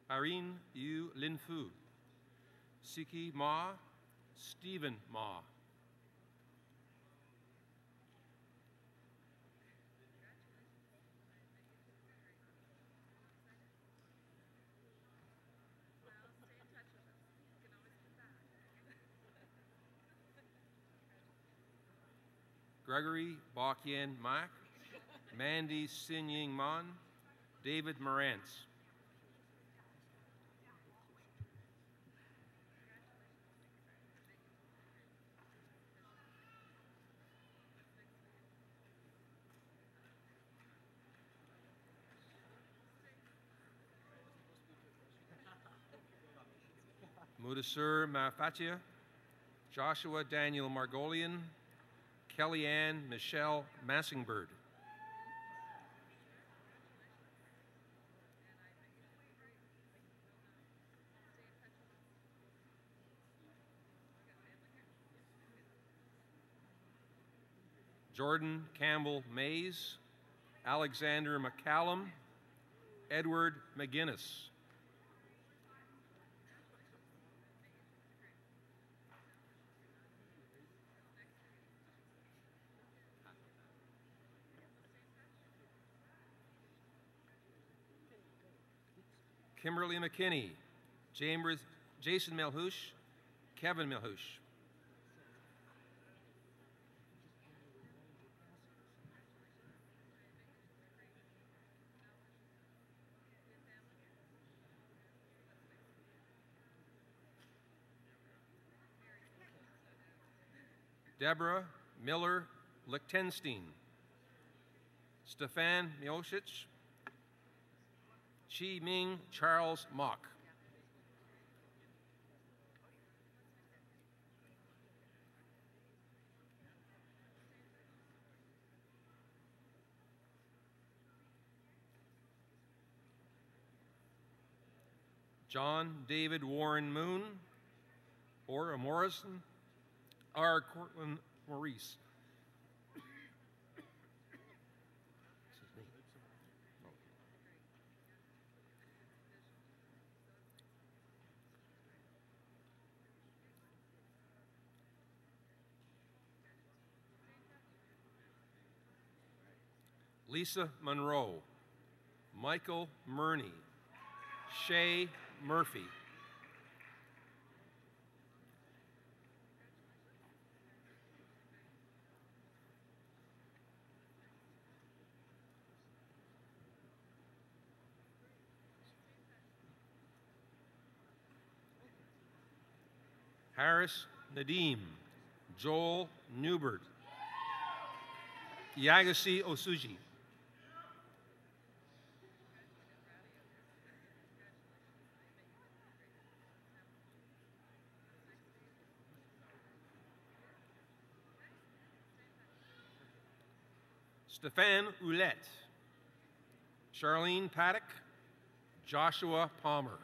Irene Yu Lin Fu, Siki Ma, Stephen Ma, Gregory Bakian Mak, Mandy Sinying Mon, David Morantz. Mudasur Mafatia, Joshua Daniel Margolian, Kellyanne Michelle Massingbird. Jordan Campbell Mays, Alexander McCallum, Edward McGinnis. Kimberly McKinney, Jason Melhush, Kevin Melhush. Deborah Miller Lichtenstein, Stefan Miosic, Chi Ming Charles Mock. John David Warren Moon, Ora Morrison, R. Cortland Maurice. Lisa Monroe, Michael Murney, Shay Murphy. Harris Nadim, Joel Newbert, Yagasi Osuji. Stefan Ouellette, Charlene Paddock, Joshua Palmer.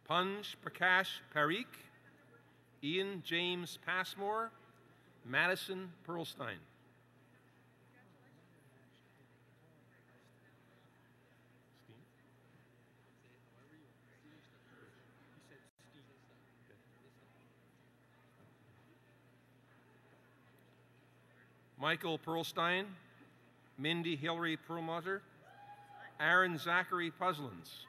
Punj Prakash Parikh, Ian James Passmore, Madison Pearlstein. Michael Pearlstein, Mindy Hillary Perlmutter, Aaron Zachary Puslins.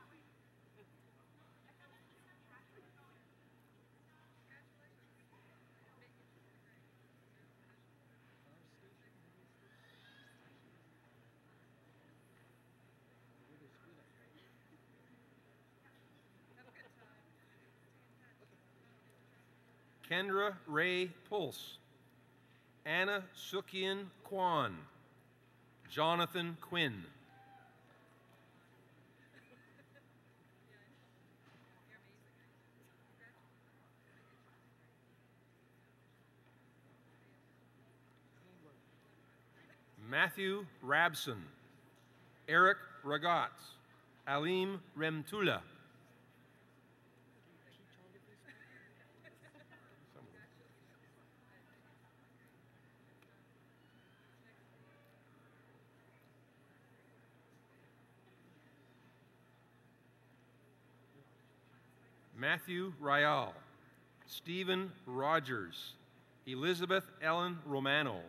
Kendra Ray Pulse, Anna Sukian Kwan, Jonathan Quinn. Matthew Rabson, Eric Ragatz, Alim Remtula. Matthew Ryal, Stephen Rogers, Elizabeth Ellen Romano.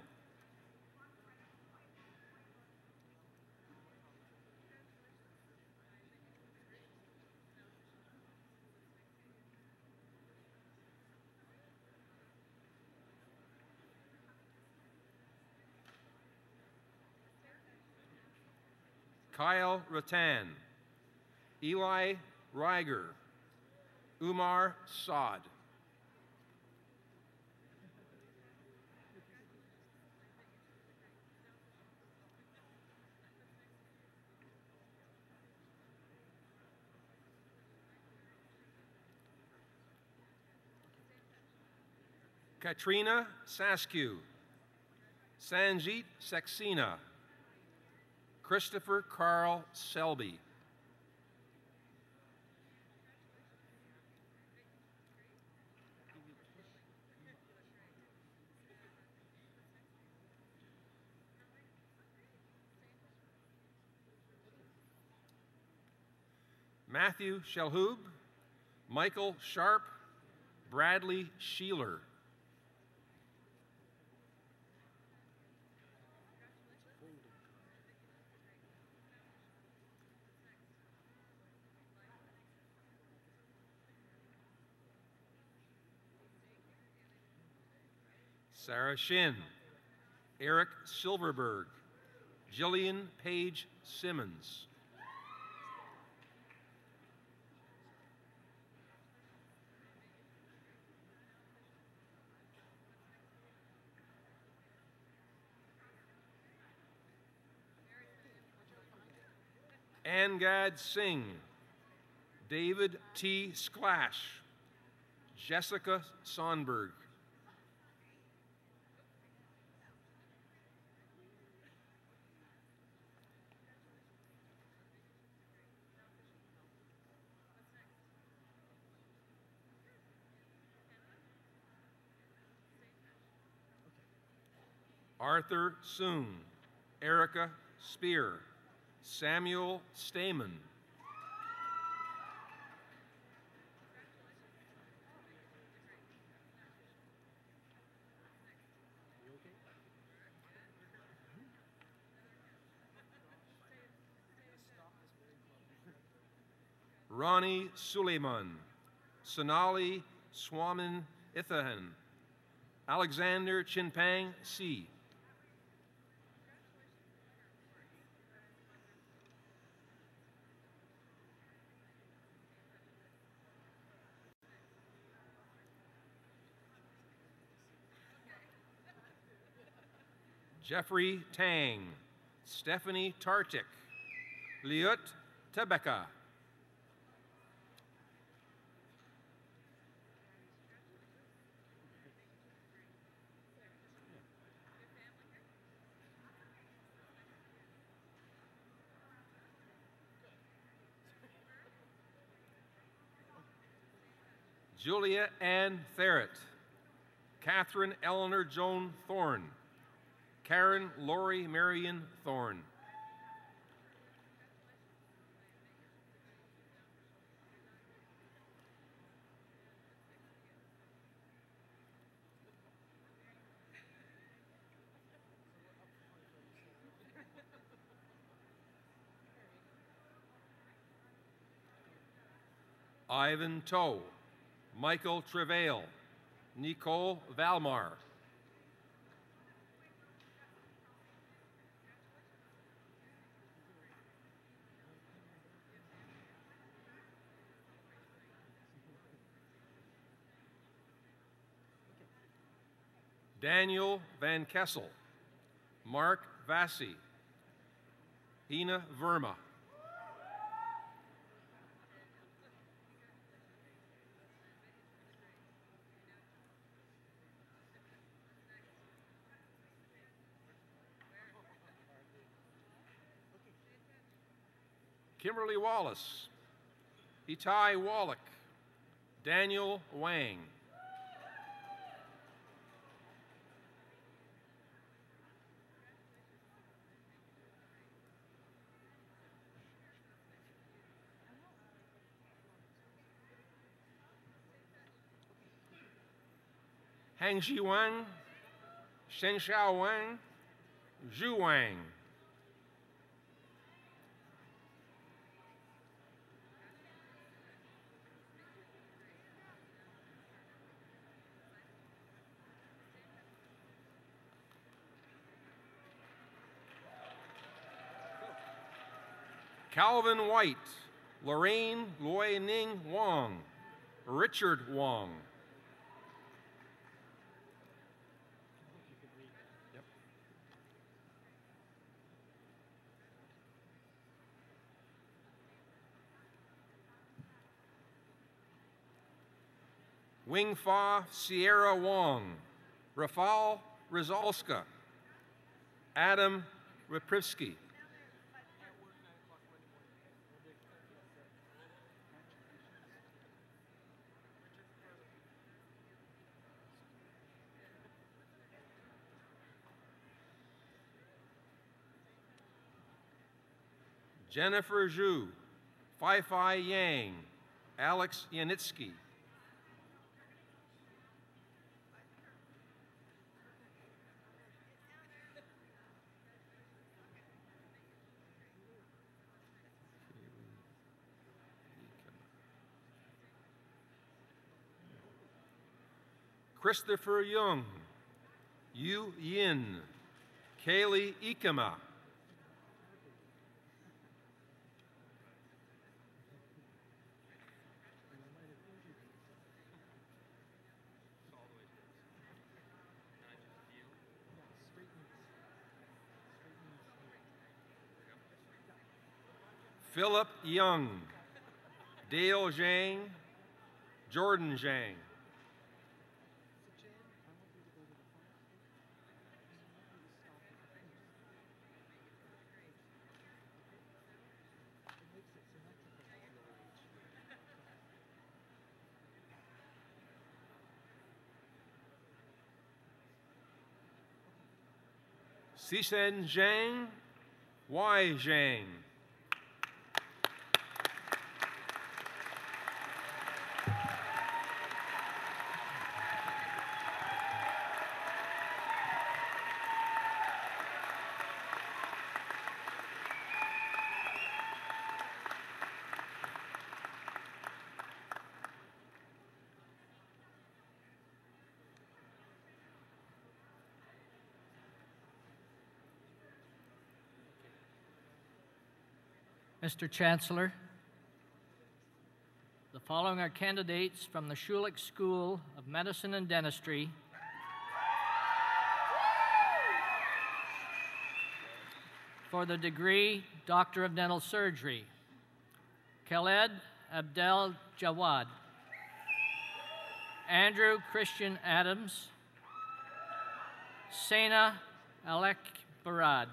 Kyle Rattan, Eli Reiger, Umar Saad. Katrina Saskew, Sanjit Saxena, Christopher Carl Selby. Matthew Shelhub, Michael Sharp, Bradley Sheeler. Sarah Shin, Eric Silverberg, Jillian Page Simmons. Angad Singh, David T. Sklash, Jessica Sonberg. Arthur Soon, Erica Spear, Samuel Stamen, Ronnie Suleiman, Sonali Swamin Ithahan, Alexander Chinpang C. Jeffrey Tang, Stephanie Tartik, Liut Tebeka, Julia Ann Therrett, Catherine Eleanor Joan Thorne, Karen Lori Marion Thorne, Ivan Toe, Michael Travail, Nicole Valmar, Daniel Van Kessel, Mark Vassie, Hina Verma, Kimberly Wallace, Itai Wallach, Daniel Wang, Hangji Wang, Shenxiao Wang, Zhu Wang, Calvin White, Lorraine Loi Ning Wong, Richard Wong, Wing Fa Sierra Wong, Rafal Rizalska, Adam Raprivsky, Jennifer Zhu, Fai Yang, Alex Yanitsky, Christopher Young, Yu Yin, Kaylee Ikema, Philip Young, Dale Zhang, Jordan Zhang, Sisen Zhang, Wai Zhang. Mr. Chancellor, the following are candidates from the Schulich School of Medicine and Dentistry for the degree Doctor of Dental Surgery: Khaled Abdel Jawad, Andrew Christian Adams, Sena Alek Barad.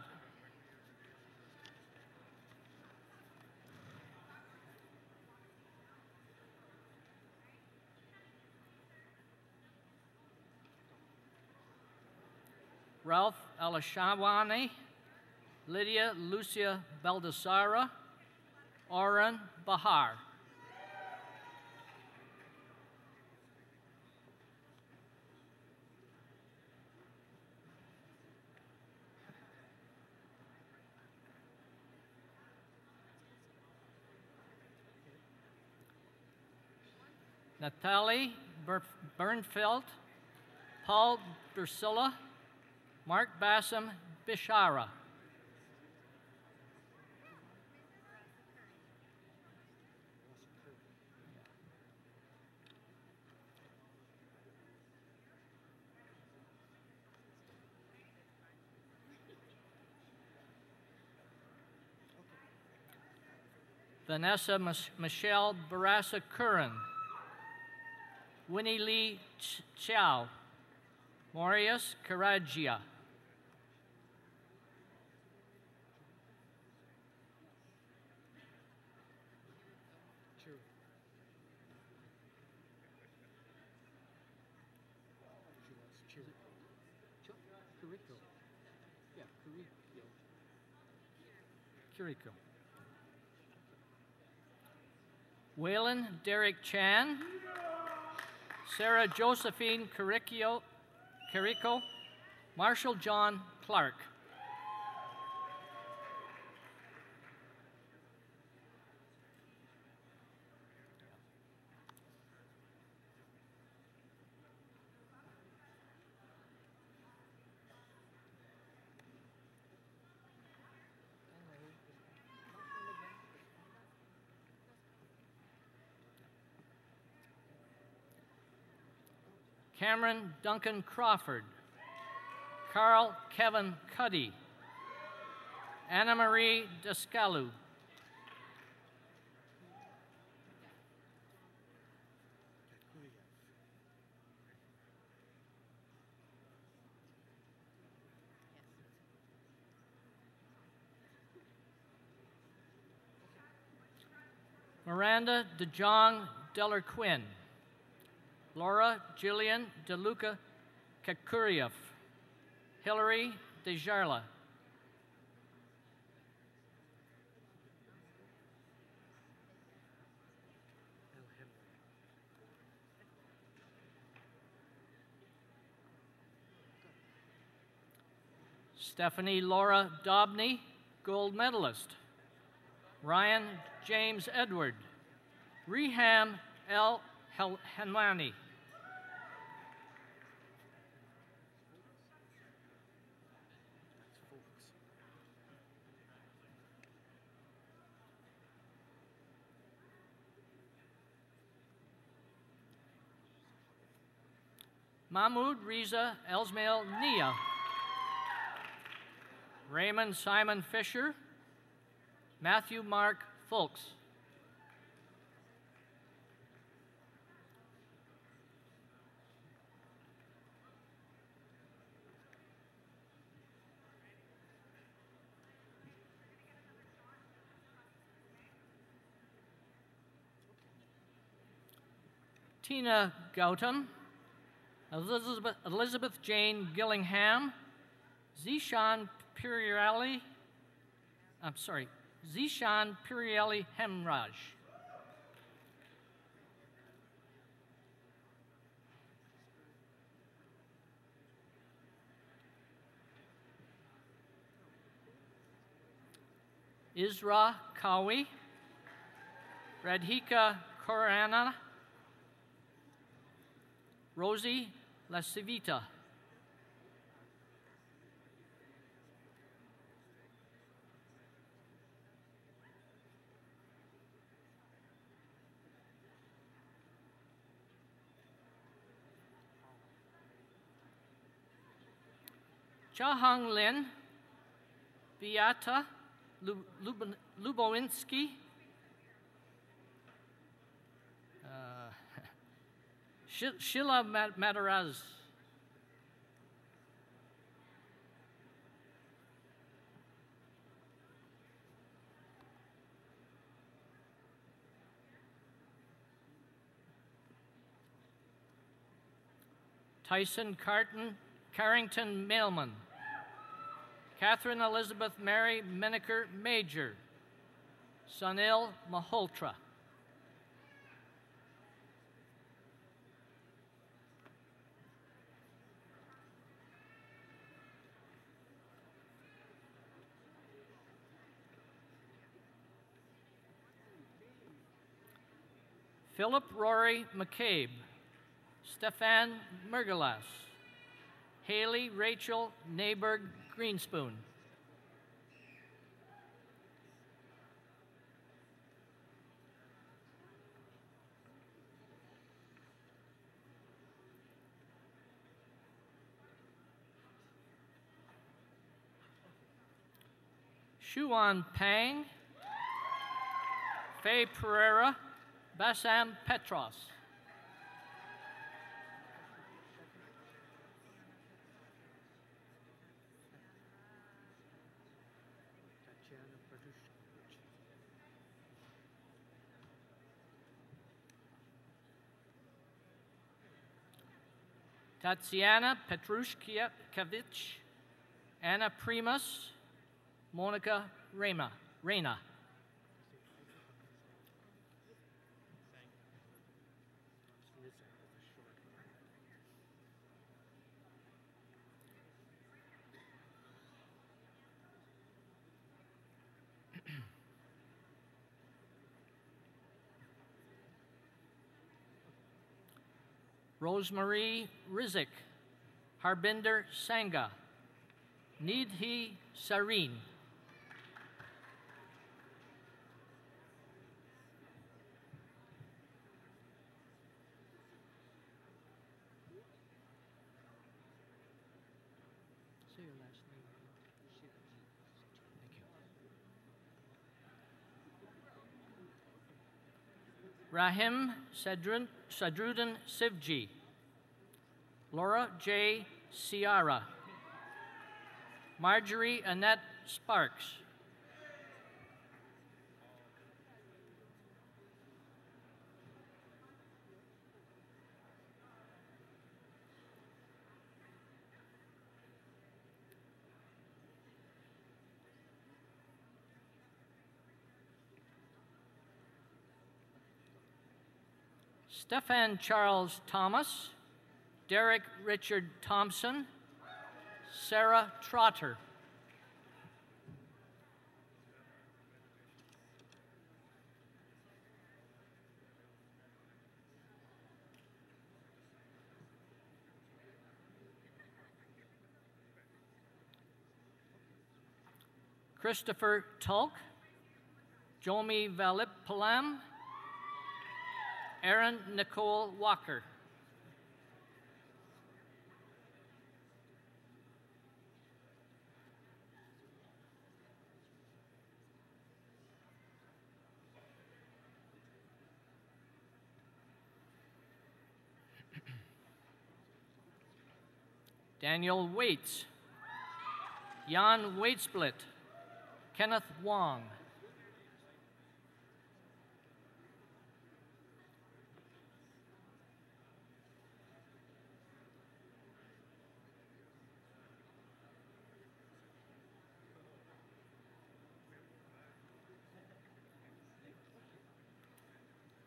Ralph Alashawani, Lydia Lucia Baldassara, Oren Bahar. Natalie Bernfeld, Paul Drusilla, Mark Bassam Bishara. Vanessa Michelle Barassa Curran, Winnie Lee Chow, Marius Karagia. Kiriko. Waylon Derek Chan, Sarah Josephine Carrico, Marshall John Clark. Cameron Duncan Crawford, Carl Kevin Cuddy, Anna Marie Descalu, Miranda DeJong Dellerquin, Laura Jillian DeLuca Kakuriev, Hillary DeJarla, Stephanie Laura Dobney, gold medalist, Ryan James Edward, Reham L. Henwani, Mahmoud Riza Elsmail Nia, Raymond Simon Fisher, Matthew Mark Folks, Tina Gautam, Elizabeth Jane Gillingham, Zishan Pirielli, Zishan Pirielli Hemraj. Isra Kawi, Radhika Korana, Rosie Lasivita. Chahang Lin, Beata Lubowinski, Sheila Mataraz, Tyson Carrington Mailman, Catherine Elizabeth Mary Menaker Major, Sunil Malhotra. Philip Rory McCabe, Stefan Mergelas, Haley Rachel Neighborg Greenspoon. Shuan Pang, Faye Pereira, Bassam Petros. Tatiana Petrushkevich, Anna Primus, Monica Reyna. Rosemarie Rizik, Harbinder Sangha, Nidhi Sareen. Say your last name. Thank you. Rahim Sadruddin Sivji, Laura J. Ciara, Marjorie Annette Sparks, Stefan Charles Thomas, Derek Richard Thompson, Sarah Trotter. Christopher Tulk, Jomi Valipalam, Erin Nicole Walker. Daniel Waits, Jan Waitsplit, Kenneth Wong.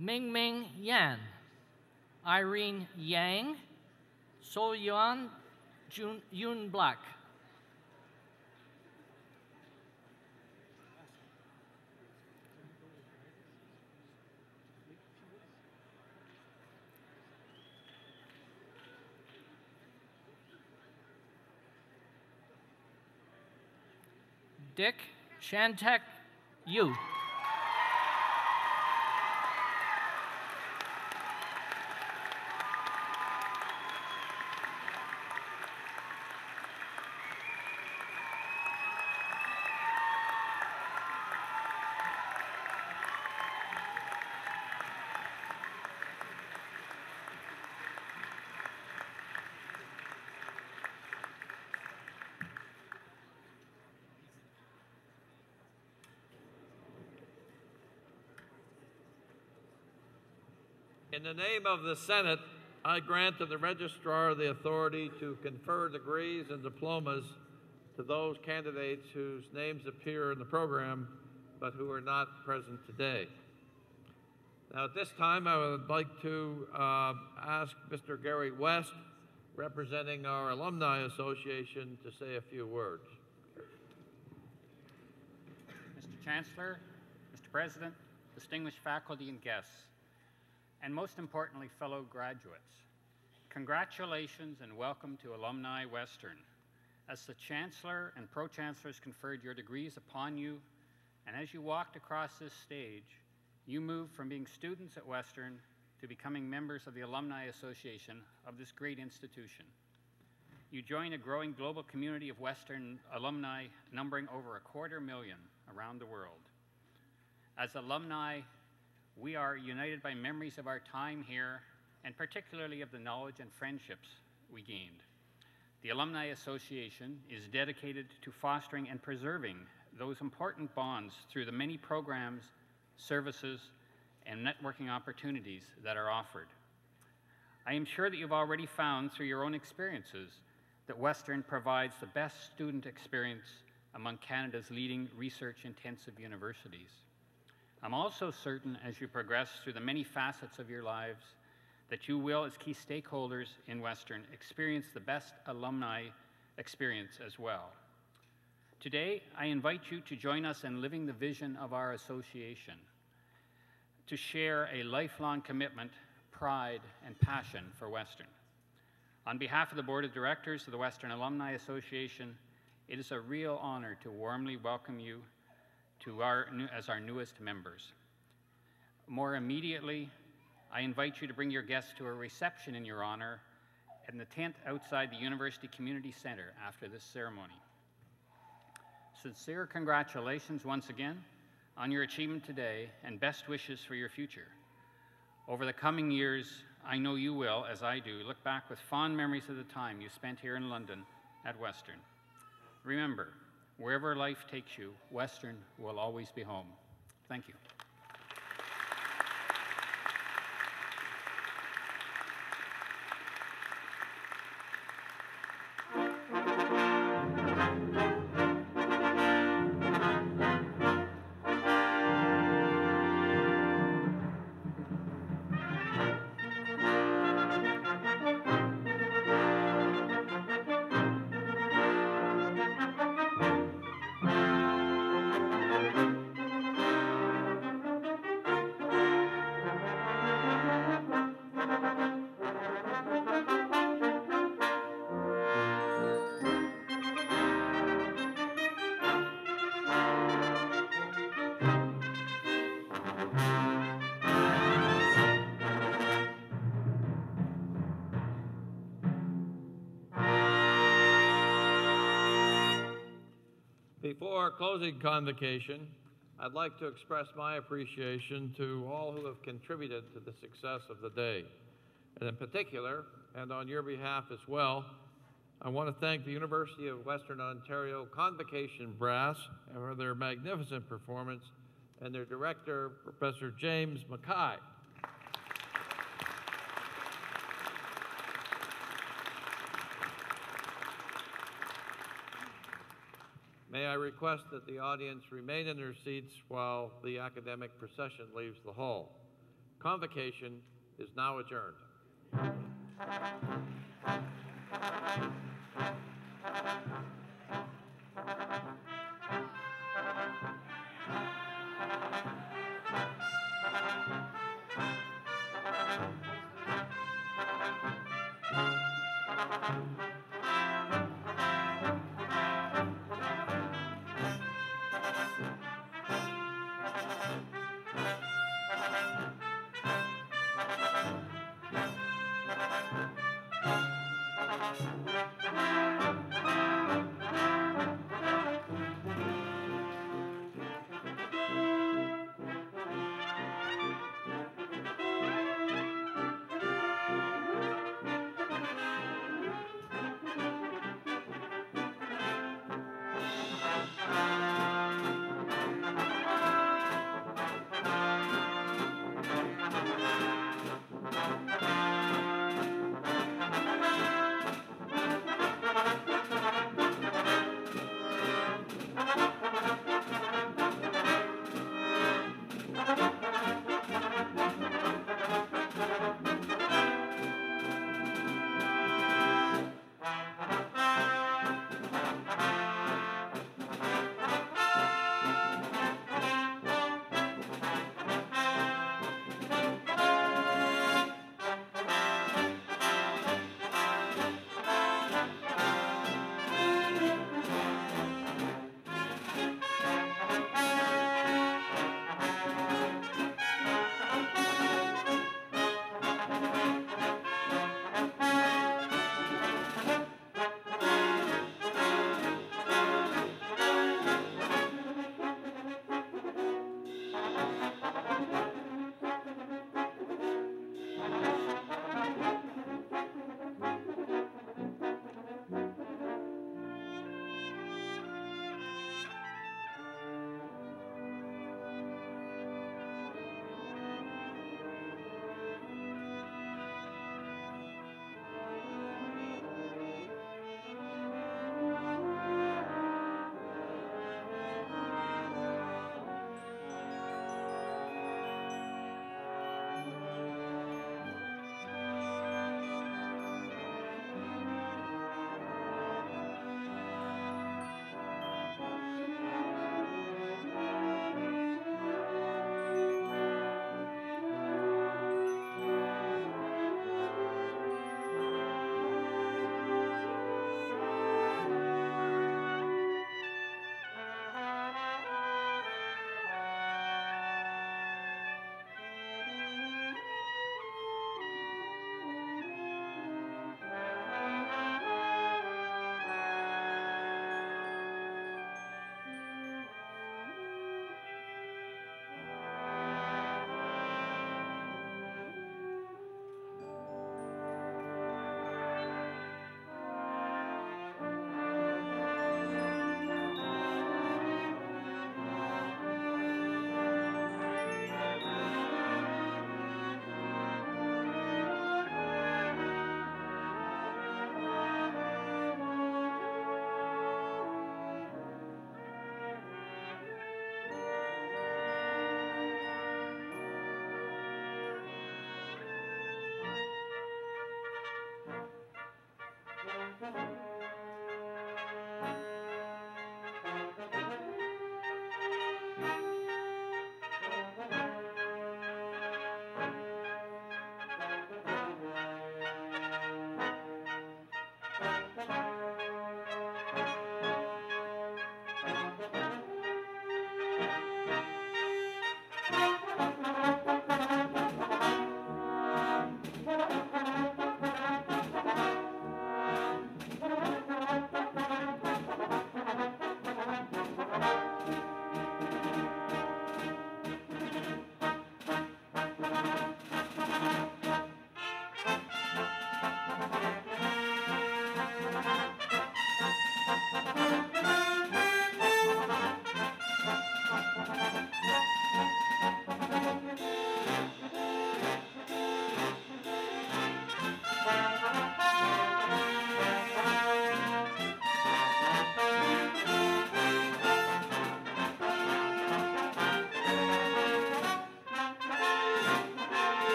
Mingming Yan, Irene Yang, Soyuan Yun Black. Dick Shantek Yu. In the name of the Senate, I grant to the Registrar the authority to confer degrees and diplomas to those candidates whose names appear in the program but who are not present today. Now, at this time, I would like to ask Mr. Gary West, representing our Alumni Association, to say a few words. Mr. Chancellor, Mr. President, distinguished faculty and guests, and most importantly, fellow graduates, congratulations and welcome to Alumni Western. As the Chancellor and Pro-Chancellors conferred your degrees upon you, and as you walked across this stage, you moved from being students at Western to becoming members of the Alumni Association of this great institution. You join a growing global community of Western alumni numbering over 250,000 around the world. As alumni, we are united by memories of our time here, and particularly of the knowledge and friendships we gained. The Alumni Association is dedicated to fostering and preserving those important bonds through the many programs, services, and networking opportunities that are offered. I am sure that you've already found through your own experiences that Western provides the best student experience among Canada's leading research-intensive universities. I'm also certain, as you progress through the many facets of your lives, that you will, as key stakeholders in Western, experience the best alumni experience as well. Today, I invite you to join us in living the vision of our association, to share a lifelong commitment, pride, and passion for Western. On behalf of the Board of Directors of the Western Alumni Association, it is a real honor to warmly welcome you as our newest members. More immediately, I invite you to bring your guests to a reception in your honor in the tent outside the University Community Center after this ceremony. Sincere congratulations once again on your achievement today, and best wishes for your future. Over the coming years, I know you will, as I do, look back with fond memories of the time you spent here in London at Western. Remember, wherever life takes you, Western will always be home. Thank you. Before closing convocation, I'd like to express my appreciation to all who have contributed to the success of the day. And in particular, and on your behalf as well, I want to thank the University of Western Ontario Convocation Brass for their magnificent performance and their director, Professor James Mackay. May I request that the audience remain in their seats while the academic procession leaves the hall. Convocation is now adjourned.